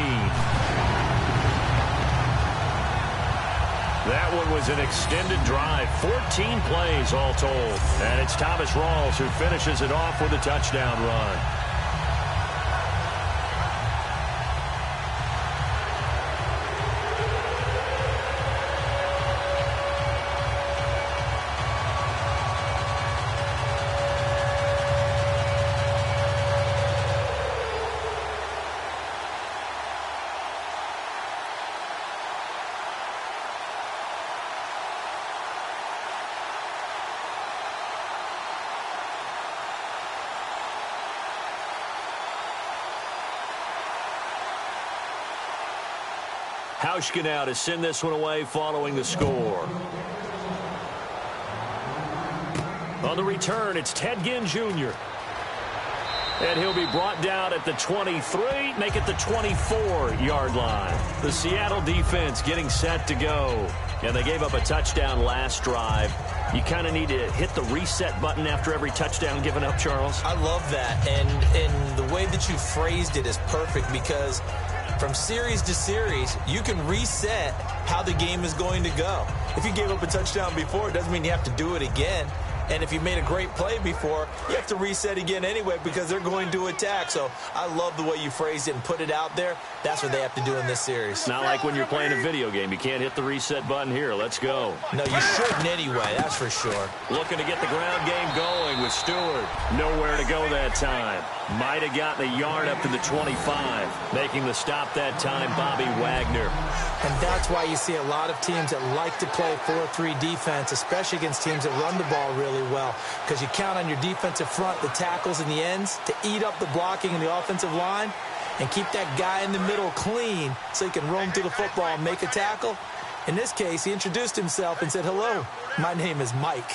That one was an extended drive. 14 plays all told. And it's Thomas Rawls who finishes it off with a touchdown run. Hauschka now to send this one away following the score. On the return, it's Ted Ginn Jr. And he'll be brought down at the 23, make it the 24-yard line. The Seattle defense getting set to go. And they gave up a touchdown last drive. You kind of need to hit the reset button after every touchdown given up, Charles. I love that. And the way that you phrased it is perfect because from series to series, you can reset how the game is going to go. If you gave up a touchdown before, it doesn't mean you have to do it again. And if you made a great play before, you have to reset again anyway because they're going to attack. So I love the way you phrased it and put it out there. That's what they have to do in this series. Not like when you're playing a video game. You can't hit the reset button here. Let's go. No, you shouldn't anyway, that's for sure. Looking to get the ground game going with Stewart. Nowhere to go that time. Might have gotten a yard up to the 25. Making the stop that time, Bobby Wagner. And that's why you see a lot of teams that like to play 4-3 defense, especially against teams that run the ball really well, because you count on your defensive front, the tackles and the ends, to eat up the blocking in the offensive line and keep that guy in the middle clean so he can roam through the football and make a tackle. In this case, he introduced himself and said, "Hello, my name is Mike."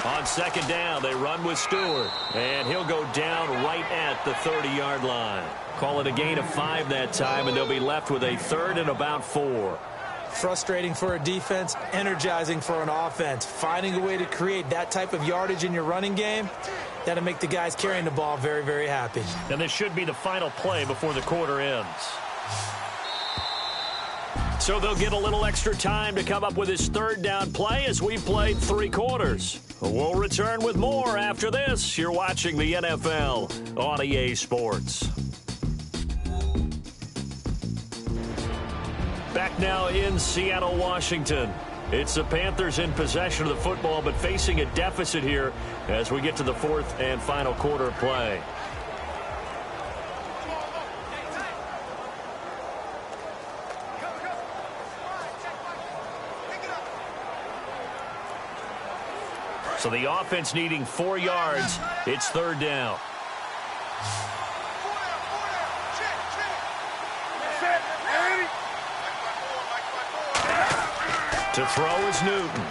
On second down, they run with Stewart, and he'll go down right at the 30-yard line. Call it a gain of 5 that time, and they'll be left with a 3rd and about 4. Frustrating for a defense, energizing for an offense. Finding a way to create that type of yardage in your running game, that'll make the guys carrying the ball very, very happy. And this should be the final play before the quarter ends. So they'll get a little extra time to come up with his 3rd down play as we played 3 quarters. We'll return with more after this. You're watching the NFL on EA Sports. Back now in Seattle, Washington. It's the Panthers in possession of the football, but facing a deficit here as we get to the 4th and final quarter play. So the offense needing 4 yards. It's 3rd down. To throw is Newton.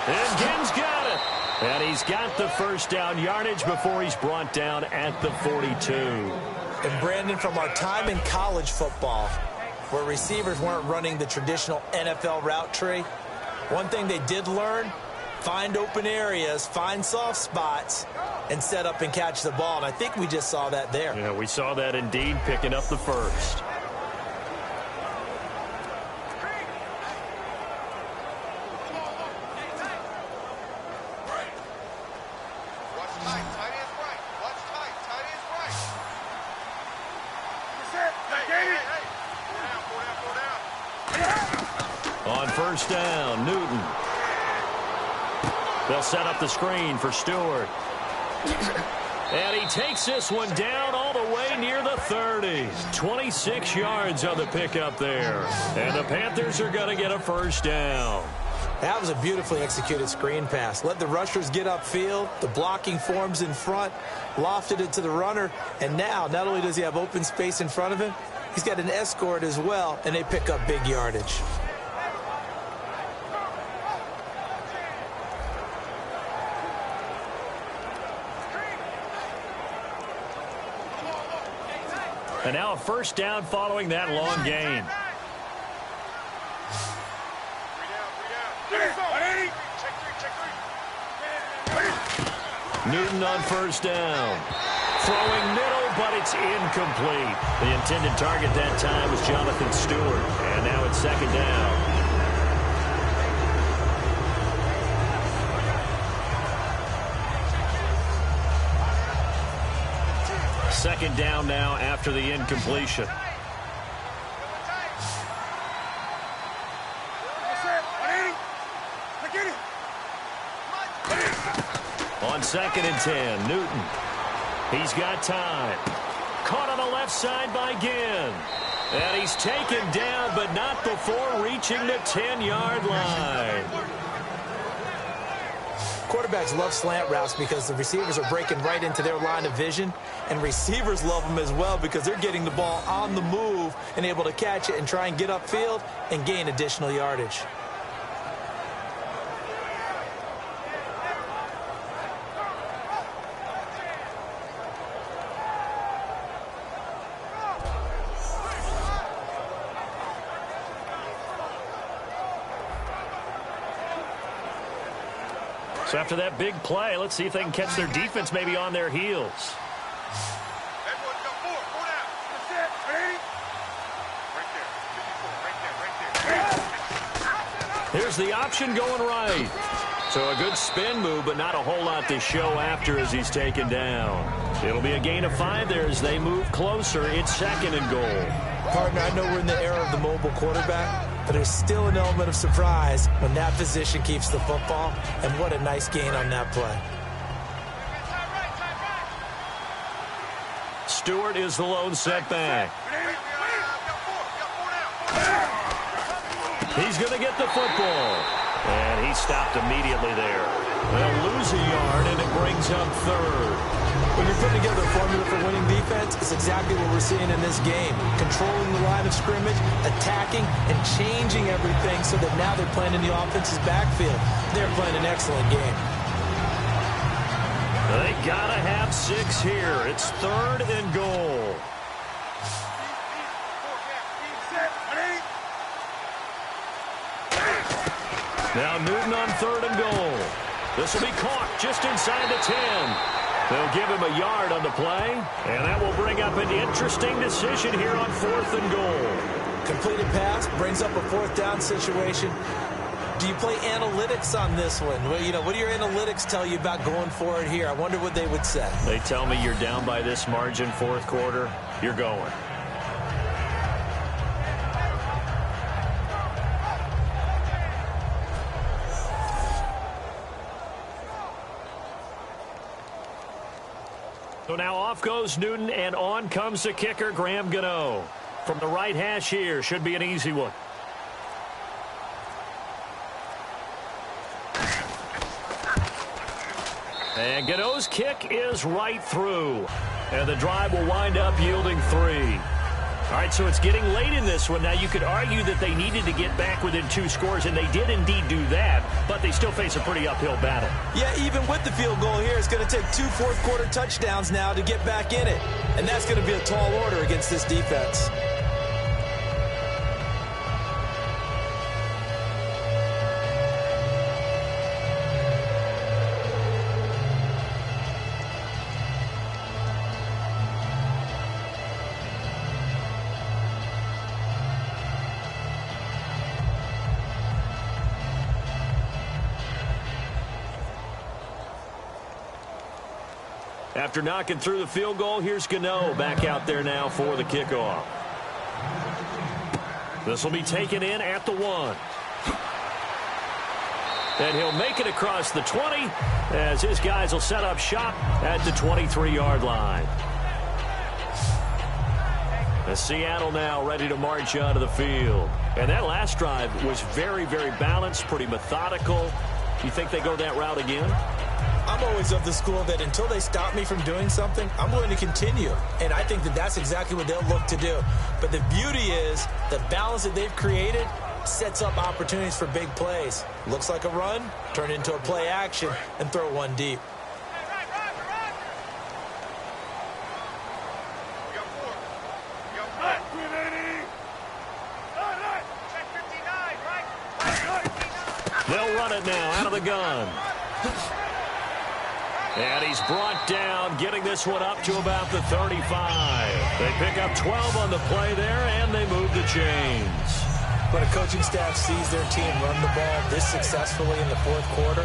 And Gibbs got it. And he's got the 1st down yardage before he's brought down at the 42. And Brandon, from our time in college football, where receivers weren't running the traditional NFL route tree, one thing they did learn: find open areas, find soft spots, and set up and catch the ball. And I think we just saw that there. Yeah, we saw that indeed, picking up the 1st. On 1st down, Newton. They'll set up the screen for Stewart. And he takes this one down all the way near the 30. 26 yards on the pickup there. And the Panthers are going to get a 1st down. That was a beautifully executed screen pass. Let the rushers get upfield. The blocking forms in front. Lofted it to the runner. And now, not only does he have open space in front of him, he's got an escort as well, and they pick up big yardage. And now a 1st down following that long gain. Newton on 1st down. Throwing middle, but it's incomplete. The intended target that time was Jonathan Stewart. And now it's 2nd down. Second down now after the incompletion. On 2nd and 10, Newton. He's got time. Caught on the left side by Ginn. And he's taken down, but not before reaching the 10-yard line. Quarterbacks love slant routes because the receivers are breaking right into their line of vision, and receivers love them as well because they're getting the ball on the move and able to catch it and try and get upfield and gain additional yardage. So after that big play, let's see if they can catch their defense maybe on their heels. Here's the option going right. So a good spin move, but not a whole lot to show after as he's taken down. It'll be a gain of 5 there as they move closer. It's 2nd and goal. Partner, I know we're in the era of the mobile quarterback, but there's still an element of surprise when that position keeps the football, and what a nice gain on that play. Stewart is the lone setback. He's going to get the football. And he stopped immediately there. They'll lose a yard, and it brings up 3rd. When you're putting together a formula for winning defense, it's exactly what we're seeing in this game. Controlling the line of scrimmage, attacking, and changing everything so that now they're playing in the offense's backfield. They're playing an excellent game. They got to have 6 here. It's 3rd and goal. Now Newton on 3rd and goal. This will be caught just inside the 10. They'll give him a yard on the play, and that will bring up an interesting decision here on 4th and goal. Completed pass brings up a 4th down situation. Do you play analytics on this one? Well, you know, what do your analytics tell you about going for it here? I wonder what they would say. They tell me you're down by this margin 4th quarter. You're going. So now off goes Newton, and on comes the kicker, Graham Gano. From the right hash here, should be an easy one. And Gano's kick is right through. And the drive will wind up yielding 3. All right, so it's getting late in this one. Now, you could argue that they needed to get back within 2 scores, and they did indeed do that, but they still face a pretty uphill battle. Yeah, even with the field goal here, it's going to take 2 fourth-quarter touchdowns now to get back in it. And that's going to be a tall order against this defense. After knocking through the field goal, here's Gano back out there now for the kickoff. This will be taken in at the 1. And he'll make it across the 20 as his guys will set up shop at the 23-yard line. And Seattle now ready to march out of the field. And that last drive was very, very balanced, pretty methodical. You think they go that route again? I'm always of the school that until they stop me from doing something, I'm going to continue. And I think that that's exactly what they'll look to do. But the beauty is the balance that they've created sets up opportunities for big plays. Looks like a run, turn into a play action, and throw one deep. They'll run it now out of the gun. And he's brought down, getting this one up to about the 35. They pick up 12 on the play there, and they move the chains. When a coaching staff sees their team run the ball this successfully in the 4th quarter,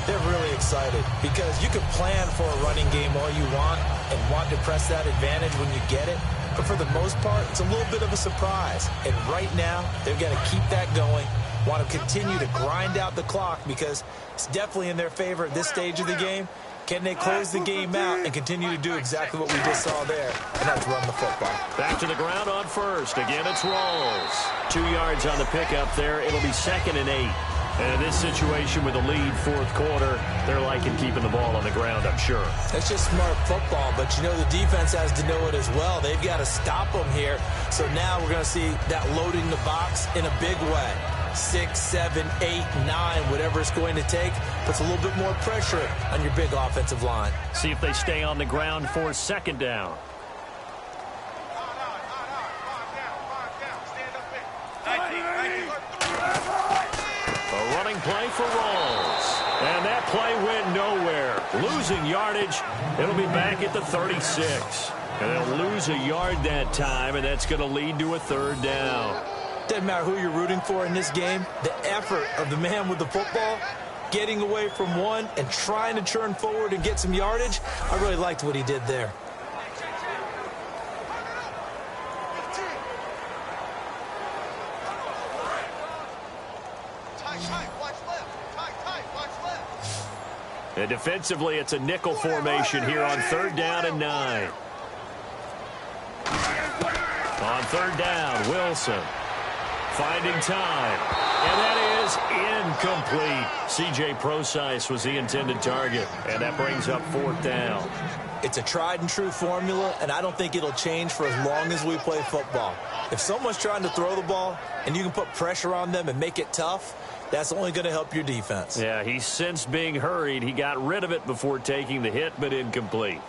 they're really excited because you can plan for a running game all you want and want to press that advantage when you get it. But for the most part, it's a little bit of a surprise. And right now, they're going to keep that going, want to continue to grind out the clock because it's definitely in their favor at this stage of the game. Can they close the game out and continue to do exactly what we just saw there, and that's run the football? Back to the ground on first. Again, it's Rawls. 2 yards on the pickup there. It'll be 2nd and 8. And in this situation with a lead 4th quarter, they're liking keeping the ball on the ground, I'm sure. That's just smart football, but you know the defense has to know it as well. They've got to stop them here. So now we're going to see that loading the box in a big way. 6, 7, 8, 9, whatever it's going to take, puts a little bit more pressure on your big offensive line. See if they stay on the ground for 2nd down. A running play for Rawls. And that play went nowhere. Losing yardage. It'll be back at the 36. And they'll lose a yard that time, and that's going to lead to a 3rd down. Doesn't matter who you're rooting for in this game. The effort of the man with the football, getting away from one and trying to churn forward and get some yardage, I really liked what he did there. And defensively, it's a nickel formation here on 3rd down and 9. On 3rd down, Wilson finding time. And that is incomplete. C.J. Prosise was the intended target. And that brings up 4th down. It's a tried and true formula, and I don't think it'll change for as long as we play football. If someone's trying to throw the ball and you can put pressure on them and make it tough, that's only going to help your defense. Yeah, he sensed being hurried. He got rid of it before taking the hit, but incomplete.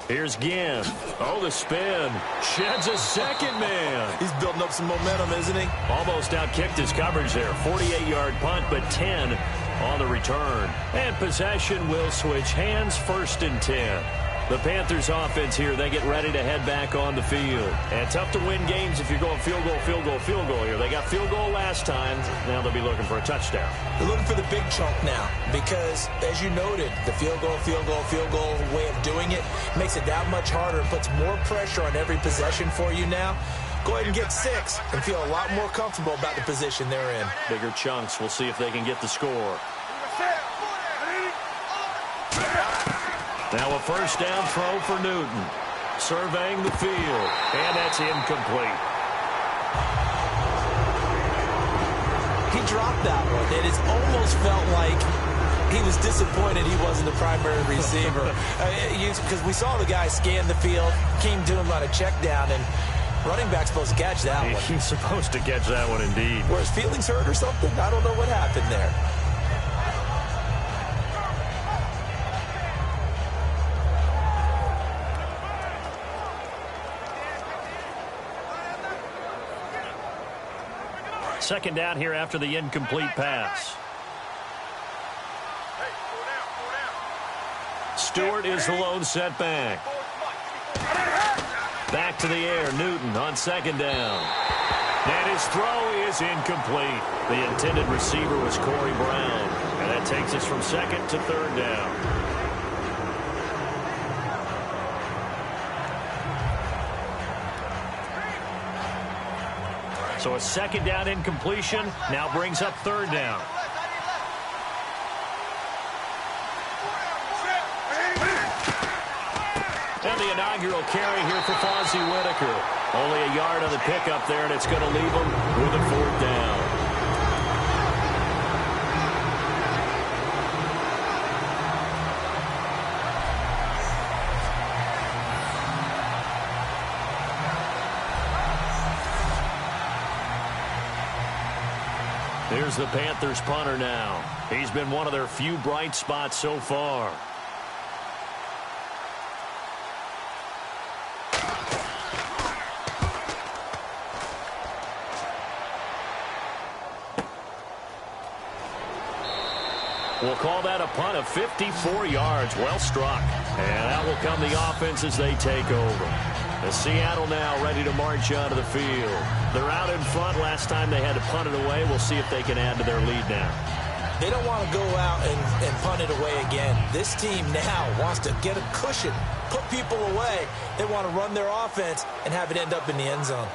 Here's Ginn. Oh, the spin. Sheds a second man. He's building up some momentum, isn't he? Almost outkicked his coverage there. 48-yard punt, but 10 on the return. And possession will switch hands, 1st and 10. The Panthers offense here, they get ready to head back on the field. And tough to win games if you're going field goal, field goal, field goal here. They got field goal last time. Now they'll be looking for a touchdown. They're looking for the big chunk now because, as you noted, the field goal, field goal, field goal way of doing it makes it that much harder and puts more pressure on every possession for you now. Go ahead and get 6 and feel a lot more comfortable about the position they're in. Bigger chunks. We'll see if they can get the score. Now a 1st down throw for Newton. Surveying the field. And that's incomplete. He dropped that one. It almost felt like he was disappointed he wasn't the primary receiver. Because we saw the guy scan the field, came to him on a check down, and running back's supposed to catch that one. He's supposed to catch that one indeed. Were his feelings hurt or something? I don't know what happened there. Second down here after the incomplete pass. Stewart is the lone setback. Back to the air, Newton on 2nd down. And his throw is incomplete. The intended receiver was Corey Brown. And that takes us from 2nd to 3rd down. So a 2nd down incompletion now brings up 3rd down. And the inaugural carry here for Fonzie Whitaker. Only a yard on the pickup there, and it's going to leave him with a 4th down. Here's the Panthers punter now. He's been one of their few bright spots so far. We'll call that a punt of 54 yards. Well struck. And out will come the offense as they take over. As Seattle now ready to march onto the field. They're out in front. Last time they had to punt it away. We'll see if they can add to their lead now. They don't want to go out and punt it away again. This team now wants to get a cushion, put people away. They want to run their offense and have it end up in the end zone.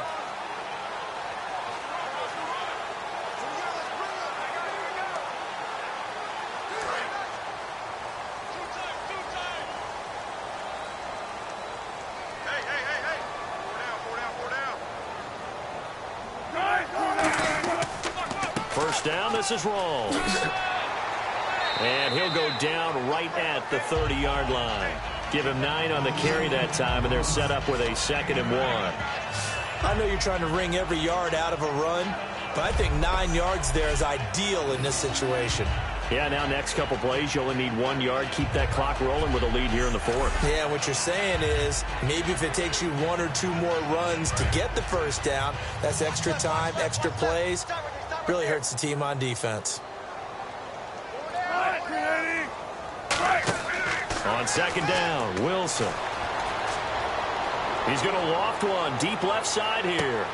Down, this is wrong. And he'll go down right at the 30-yard line. Give him 9 on the carry that time, and they're set up with a 2nd and 1. I know you're trying to wring every yard out of a run, but I think 9 yards there is ideal in this situation. Yeah, now next couple plays, you only need 1 yard. Keep that clock rolling with a lead here in the 4th. Yeah, what you're saying is maybe if it takes you 1 or 2 more runs to get the 1st down, that's extra time, extra plays. Really hurts the team on defense. On second down, Wilson. He's going to loft one deep left side here.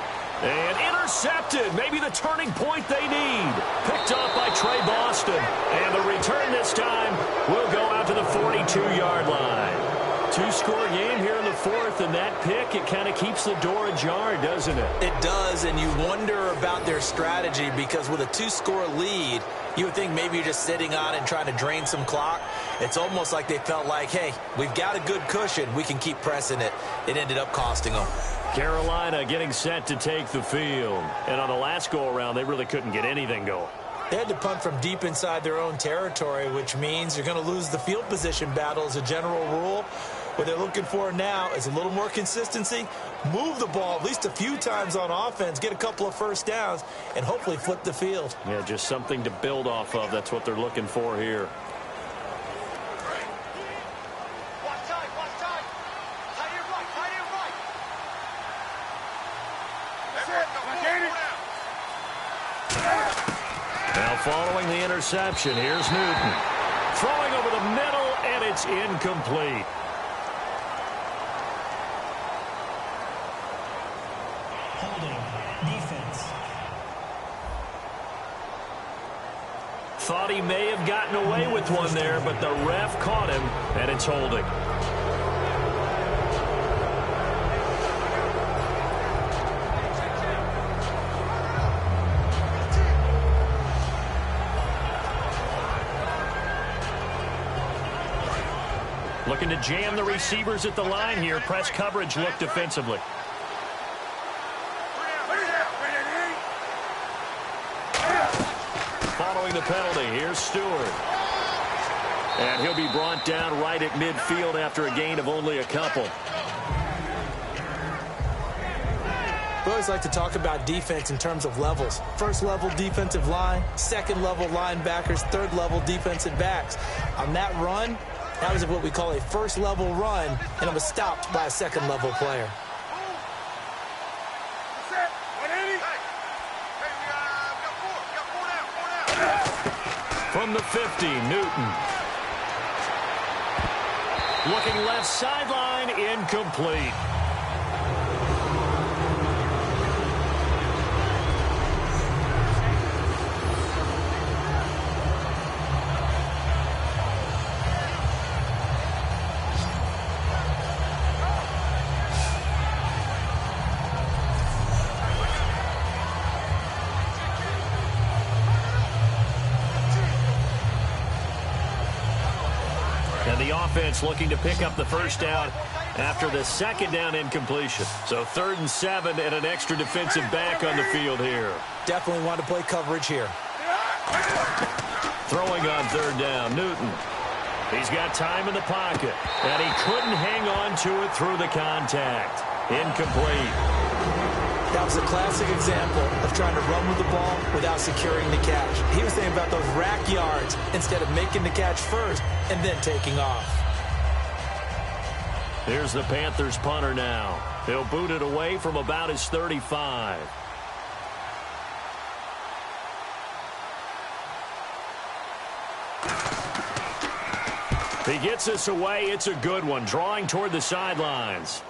And intercepted. Maybe the turning point they need. Picked off by Trey Boston. And the return this time will go out to the 42-yard line. Two-score game here in the fourth, and that pick, it kind of keeps the door ajar, doesn't it? It does, and you wonder about their strategy because with a two-score lead, you would think maybe you're just sitting on it and trying to drain some clock. It's almost like they felt like, hey, we've got a good cushion. We can keep pressing it. It ended up costing them. Carolina getting set to take the field. And on the last go-around, they really couldn't get anything going. They had to punt from deep inside their own territory, which means you're going to lose the field position battle as a general rule. What they're looking for now is a little more consistency, move the ball at least a few times on offense, get a couple of first downs, and hopefully flip the field. Yeah, just something to build off of. That's what they're looking for here. Now following the interception, here's Newton. Throwing over the middle, and it's incomplete. Defense. Thought he may have gotten away with one there, but the ref caught him, and it's holding. Looking to jam the receivers at the line here. Press coverage look defensively. Following the penalty, here's Stewart. And he'll be brought down right at midfield after a gain of only a couple. We always like to talk about defense in terms of levels. First level defensive line, second level linebackers, third level defensive backs. On that run, that was what we call a first level run, and it was stopped by a second level player. From the 50, Newton. Looking left sideline, incomplete. Offense looking to pick up the first down after the second down incompletion. So 3rd and 7 and an extra defensive back on the field here. Definitely want to play coverage here. Throwing on 3rd down, Newton. He's got time in the pocket, and he couldn't hang on to it through the contact. Incomplete. That was a classic example of trying to run with the ball without securing the catch. He was thinking about those rack yards instead of making the catch first and then taking off. Here's the Panthers punter now. He'll boot it away from about his 35. He gets this away. It's a good one, drawing toward the sidelines.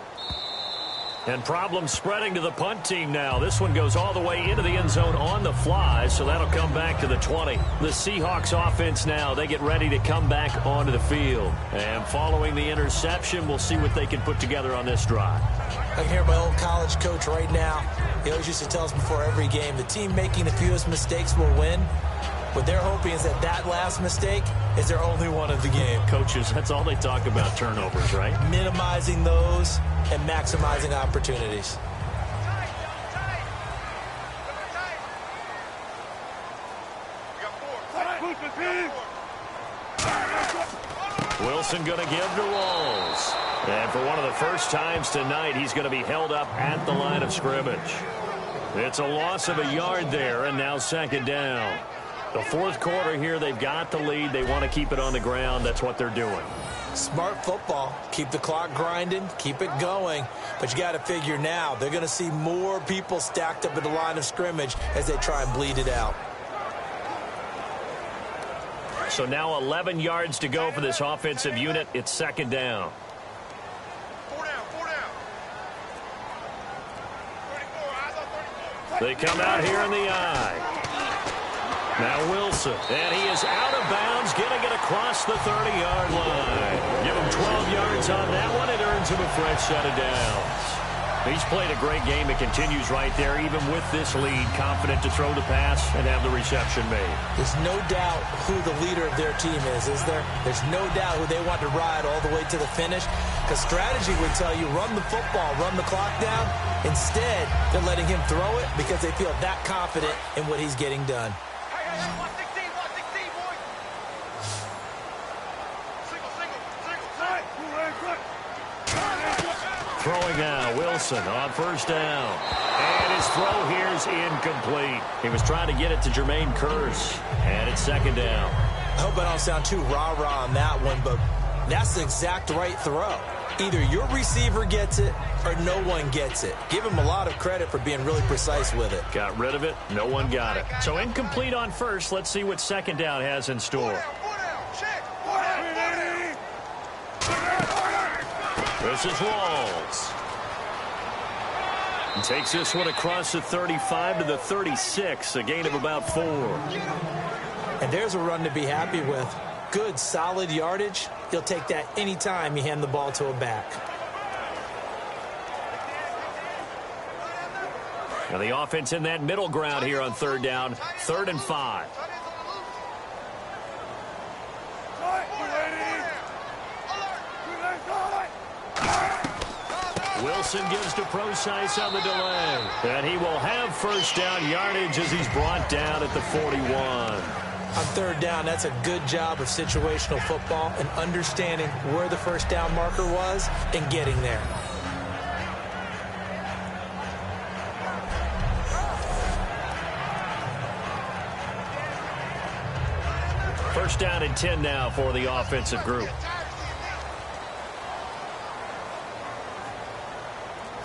And problems spreading to the punt team now. This one goes all the way into the end zone on the fly, so that'll come back to the 20. The Seahawks offense now, they get ready to come back onto the field. And following the interception, we'll see what they can put together on this drive. I can hear my old college coach right now. He always used to tell us before every game, the team making the fewest mistakes will win. What they're hoping is that last mistake is their only one of the game. Coaches, that's all they talk about, turnovers, right? Minimizing those and maximizing opportunities. Wilson going to give to Walls. And for one of the first times tonight, he's going to be held up at the line of scrimmage. It's a loss of a yard there, and now second down. The fourth quarter here, they've got the lead. They want to keep it on the ground. That's what they're doing. Smart football. Keep the clock grinding. Keep it going. But you got to figure now, they're going to see more people stacked up at the line of scrimmage as they try and bleed it out. So now 11 yards to go for this offensive unit. It's second down. 4 down. 34, eyes on 34. They come out here in the eye. Now Wilson, and he is out of bounds, getting it across the 30-yard line. Give him 12 yards on that one. It earns him a fresh set of downs. He's played a great game. It continues right there, even with this lead, confident to throw the pass and have the reception made. There's no doubt who the leader of their team is there? There's no doubt who they want to ride all the way to the finish, because strategy would tell you run the football, run the clock down. Instead, they're letting him throw it because they feel that confident in what he's getting done. Hey, 116, boy. Throwing now, Wilson on first down. And his throw here is incomplete. He was trying to get it to Jermaine Kearse. And it's second down. I hope I don't sound too rah-rah on that one, but that's the exact right throw. Either your receiver gets it or no one gets it. Give him a lot of credit for being really precise with it. Got rid of it. No one got it. So incomplete on first. Let's see what second down has in store. This is Rawls. He takes this one across the 35 to the 36, a gain of about 4. And there's a run to be happy with. Good, solid yardage. He'll take that anytime you hand the ball to a back. Now the offense in that middle ground here on third down, 3rd and 5. Wilson gives to Procise on the delay. And he will have first down yardage as he's brought down at the 41. On third down, that's a good job of situational football and understanding where the first down marker was and getting there. First down and 10 now for the offensive group.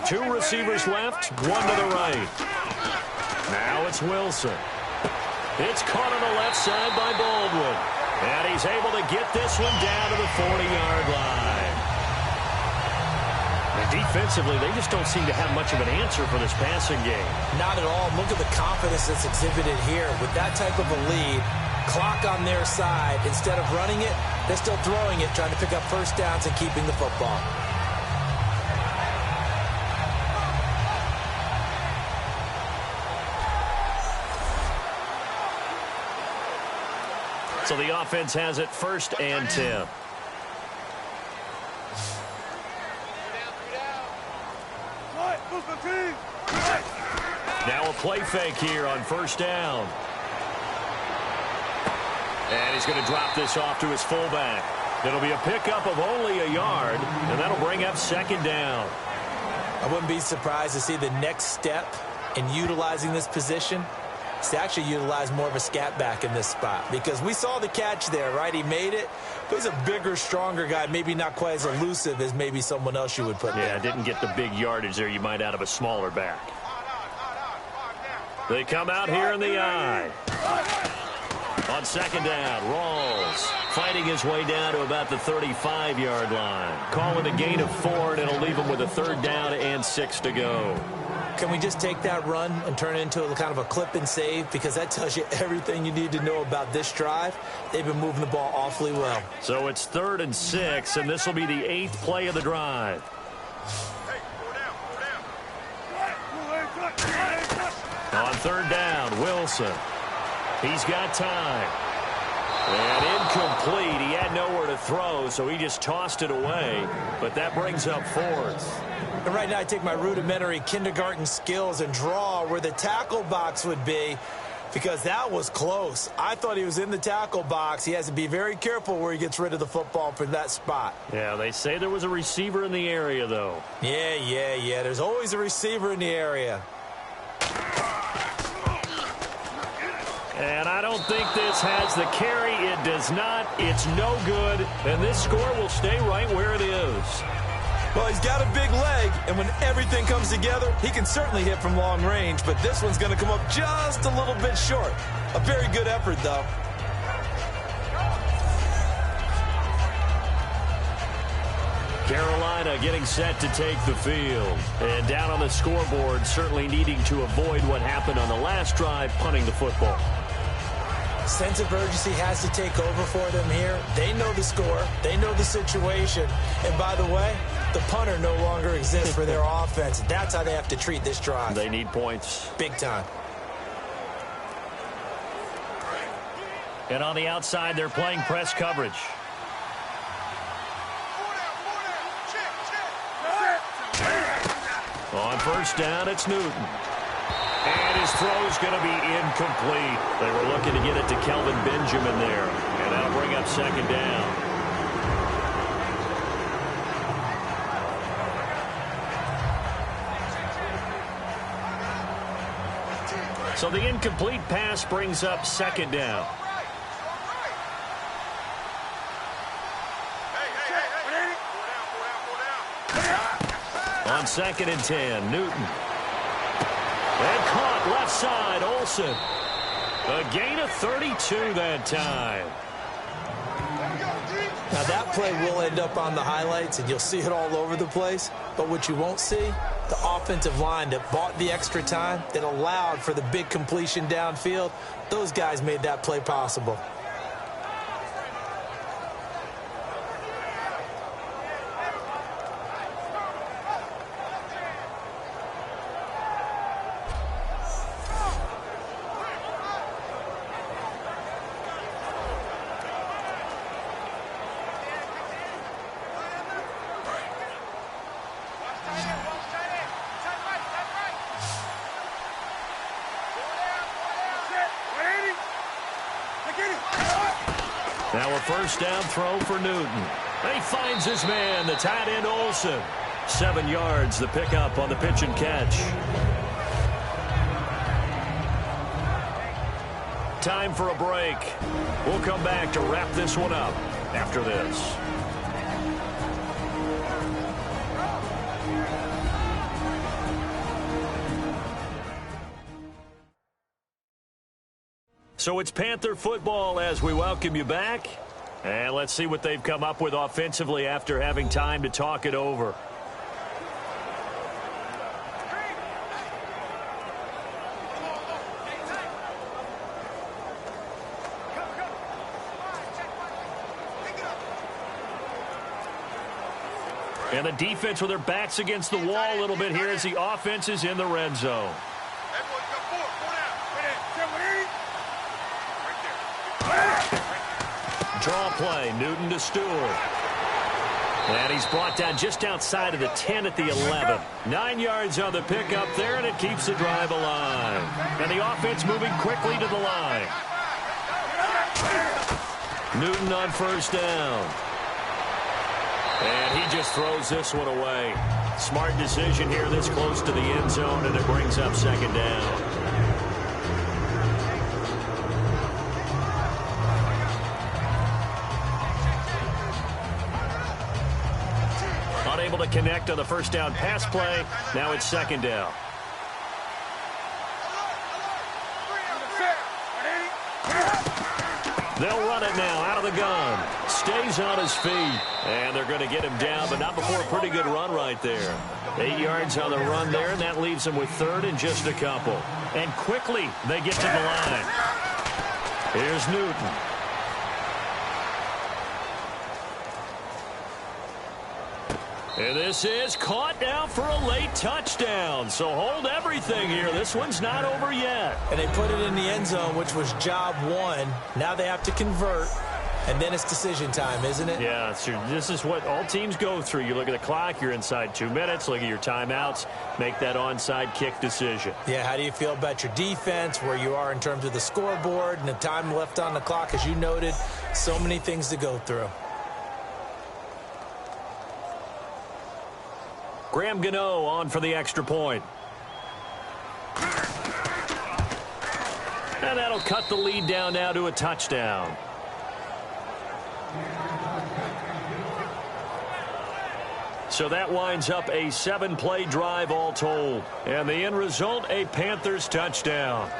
2 receivers left, 1 to the right. Now it's Wilson. It's caught on the left side by Baldwin. And he's able to get this one down to the 40-yard line. And defensively, they just don't seem to have much of an answer for this passing game. Not at all. Look at the confidence that's exhibited here. With that type of a lead, clock on their side, instead of running it, they're still throwing it, trying to pick up first downs and keeping the football. So the offense has it 1st and 10. Now a play fake here on first down. And he's going to drop this off to his fullback. It'll be a pickup of only a yard, and that'll bring up second down. I wouldn't be surprised to see the next step in utilizing this position is to actually utilize more of a scat back in this spot, because we saw the catch there, right? He made it, but he's a bigger, stronger guy, maybe not quite as elusive as maybe someone else you would put there. Yeah, didn't get the big yardage there you might out of a smaller back. They come out here in the eye. On second down, Rawls fighting his way down to about the 35-yard line. Calling a gain of 4, and it'll leave him with a 3rd down and 6 to go. Can we just take that run and turn it into a kind of a clip and save? Because that tells you everything you need to know about this drive. They've been moving the ball awfully well. So it's 3rd and 6, and this will be the 8th play of the drive. On 3rd down, Wilson. He's got time. And incomplete. He had nowhere to throw, so he just tossed it away. But that brings up 4th. And right now I take my rudimentary kindergarten skills and draw where the tackle box would be, because that was close. I thought he was in the tackle box. He has to be very careful where he gets rid of the football for that spot. Yeah, they say there was a receiver in the area, though. Yeah. There's always a receiver in the area. And I don't think this has the carry. It does not. It's no good. And this score will stay right where it is. Well, he's got a big leg, and when everything comes together, he can certainly hit from long range, but this one's going to come up just a little bit short. A very good effort, though. Carolina getting set to take the field. And down on the scoreboard, certainly needing to avoid what happened on the last drive, punting the football. Sense of urgency has to take over for them here. They know the score. They know the situation. And by the way, the punter no longer exists for their offense. That's how they have to treat this drive. They need points. Big time. And on the outside, they're playing press coverage. On first down, it's Newton. And his throw's going to be incomplete. They were looking to get it to Kelvin Benjamin there. And that'll bring up second down. So the incomplete pass brings up second down. On 2nd and 10, Newton. And caught left side, Olsen. A gain of 32 that time. Now that play will end up on the highlights, and you'll see it all over the place. But what you won't see, the offensive line that bought the extra time, that allowed for the big completion downfield, those guys made that play possible. Now a first down throw for Newton. He finds his man, the tight end Olsen. 7 yards, the pickup on the pitch and catch. Time for a break. We'll come back to wrap this one up after this. So it's Panther football as we welcome you back. And let's see what they've come up with offensively after having time to talk it over. And the defense with their backs against the wall a little bit here as the offense is in the red zone. Draw play, Newton to Stewart. And he's brought down just outside of the 10 at the 11. 9 yards on the pickup there, and it keeps the drive alive. And the offense moving quickly to the line. Newton on first down. And he just throws this one away. Smart decision here this close to the end zone, and it brings up second down. Unable to connect on the first down pass play. Now it's second down. They'll run it now out of the gun. Stays on his feet. And they're going to get him down, but not before a pretty good run right there. 8 yards on the run there, and that leaves them with third and just a couple. And quickly they get to the line. Here's Newton. And this is caught now for a late touchdown. So hold everything here. This one's not over yet. And they put it in the end zone, which was job one. Now they have to convert. And then it's decision time, isn't it? Yeah, this is what all teams go through. You look at the clock, you're inside 2 minutes, look at your timeouts, make that onside kick decision. Yeah, how do you feel about your defense, where you are in terms of the scoreboard and the time left on the clock? As you noted, so many things to go through. Graham Gano on for the extra point. And that'll cut the lead down now to a touchdown. So that winds up a 7-play drive all told. And the end result, a Panthers touchdown.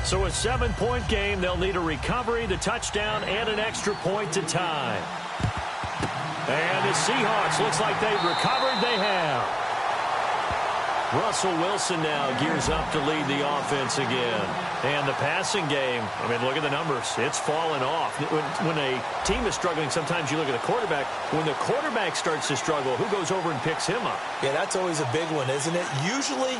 So a 7-point game. They'll need a recovery, the touchdown, and an extra point to tie. And the Seahawks, looks like they've recovered. They have. Russell Wilson now gears up to lead the offense again. And the passing game, I mean, look at the numbers. It's fallen off. When a team is struggling, sometimes you look at the quarterback. When the quarterback starts to struggle, who goes over and picks him up? Yeah, that's always a big one, isn't it? Usually,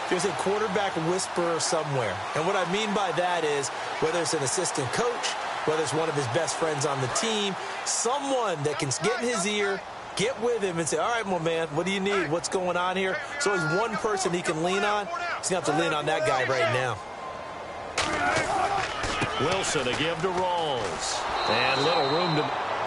there's a quarterback whisperer somewhere. And what I mean by that is, whether it's an assistant coach, whether it's one of his best friends on the team, someone that can get in his ear, get with him and say, all right, my man, what do you need? What's going on here? So he's one person he can lean on. He's going to have to lean on that guy right now. Wilson, a give to Rawls. And little room to...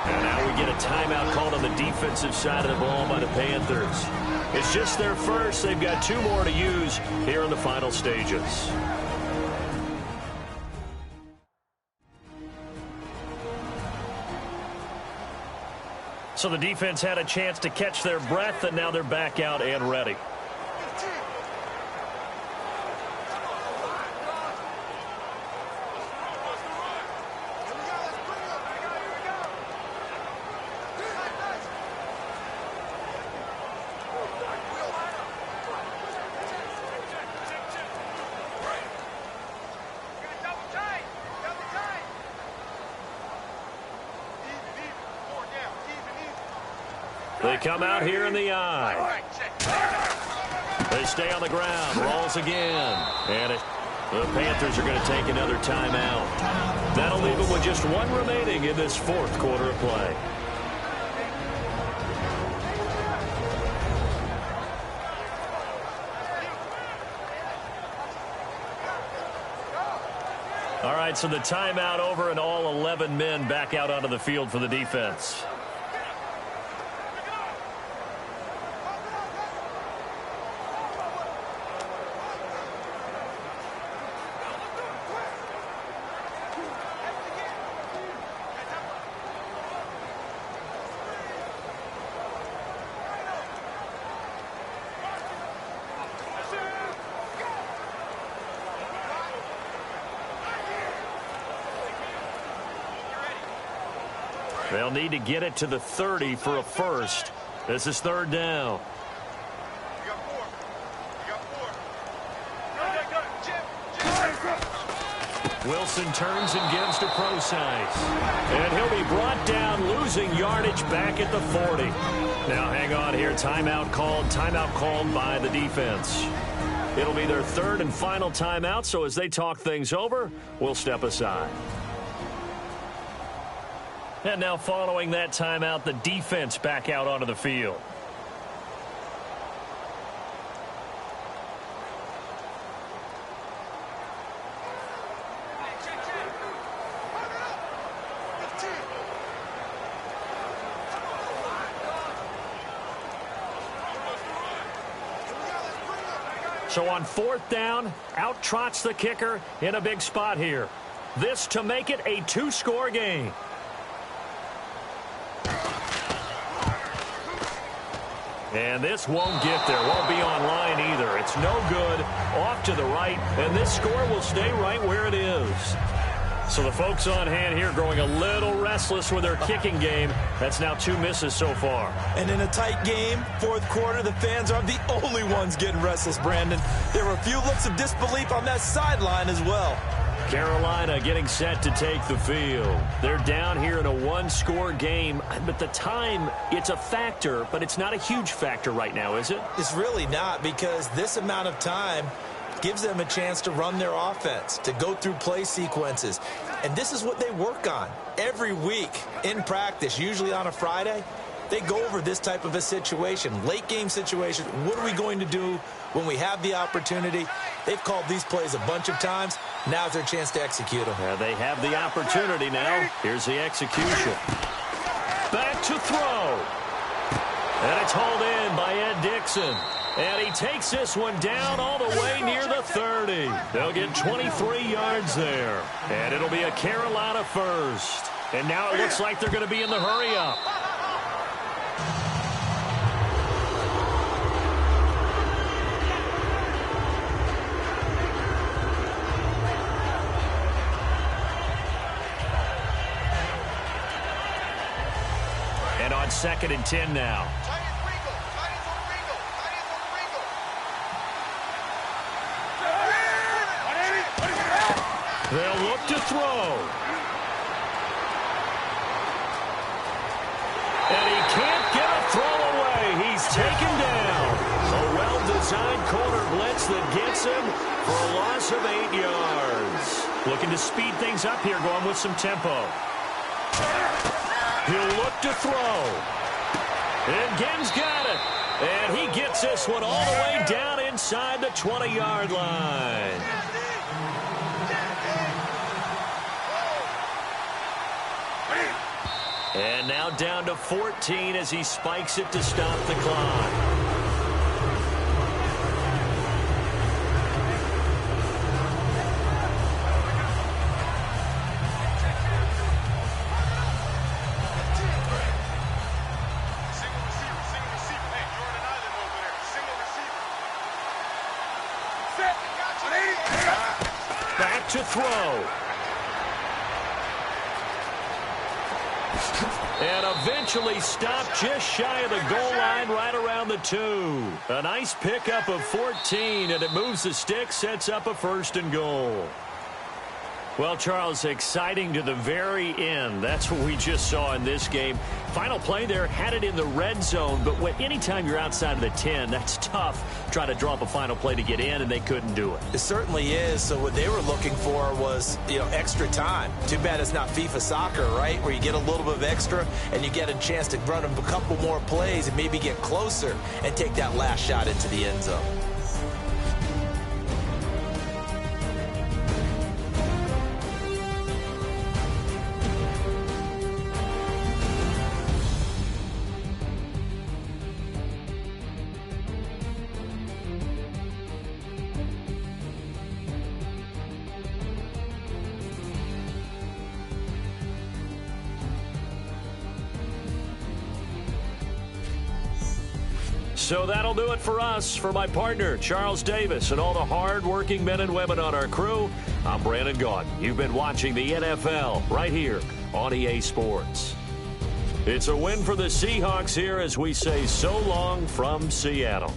And now we get a timeout called on the defensive side of the ball by the Panthers. It's just their first. They've got 2 more to use here in the final stages. So the defense had a chance to catch their breath, and now they're back out and ready. They come out here in the eye. They stay on the ground. Rolls again. And the Panthers are going to take another timeout. That'll leave them with just 1 remaining in this 4th quarter of play. All right, so the timeout over and all 11 men back out onto the field for the defense. They'll need to get it to the 30 for a first. This is 3rd down. Wilson turns and gives to Procise. And he'll be brought down, losing yardage back at the 40. Now hang on here. Timeout called by the defense. It'll be their 3rd and final timeout, so as they talk things over, we'll step aside. And now following that timeout, the defense back out onto the field. So on 4th down, out trots the kicker in a big spot here. This to make it a 2-score game. And this won't get there. Won't be online either. It's no good. Off to the right. And this score will stay right where it is. So the folks on hand here growing a little restless with their kicking game. That's now 2 misses so far. And in a tight game, 4th quarter, the fans aren't the only ones getting restless, Brandon. There were a few looks of disbelief on that sideline as well. Carolina getting set to take the field. They're down here in a 1-score game, but the time, it's a factor, but it's not a huge factor right now, is it? It's really not, because this amount of time gives them a chance to run their offense, to go through play sequences. And this is what they work on every week in practice, usually on a Friday. They go over this type of a situation, late game situation. What are we going to do when we have the opportunity? They've called these plays a bunch of times. Now's their chance to execute them. Yeah, they have the opportunity now. Here's the execution. Back to throw. And it's hauled in by Ed Dixon. And he takes this one down all the way near the 30. They'll get 23 yards there. And it'll be a Carolina first. And now it looks like they're going to be in the hurry-up. And on 2nd and 10 now. They'll look to throw. And he can't get a throw away. He's taken down. A well-designed corner blitz that gets him for a loss of 8 yards. Looking to speed things up here, going with some tempo. He'll look to throw. And Gibbs got it. And he gets this one all the way down inside the 20-yard line. And now down to 14 as he spikes it to stop the clock. Back to throw. And eventually stopped just shy of the goal line right around the 2. A nice pickup of 14, and it moves the stick, sets up a 1st and goal. Well, Charles, exciting to the very end. That's what we just saw in this game. Final play there, had it in the red zone, but anytime you're outside of the 10, that's tough. Trying to draw up a final play to get in, and they couldn't do it. It certainly is. So what they were looking for was, extra time. Too bad it's not FIFA soccer, right, where you get a little bit of extra and you get a chance to run a couple more plays and maybe get closer and take that last shot into the end zone. So that'll do it for us. For my partner, Charles Davis, and all the hard-working men and women on our crew, I'm Brandon Gaudin. You've been watching the NFL right here on EA Sports. It's a win for the Seahawks here as we say so long from Seattle.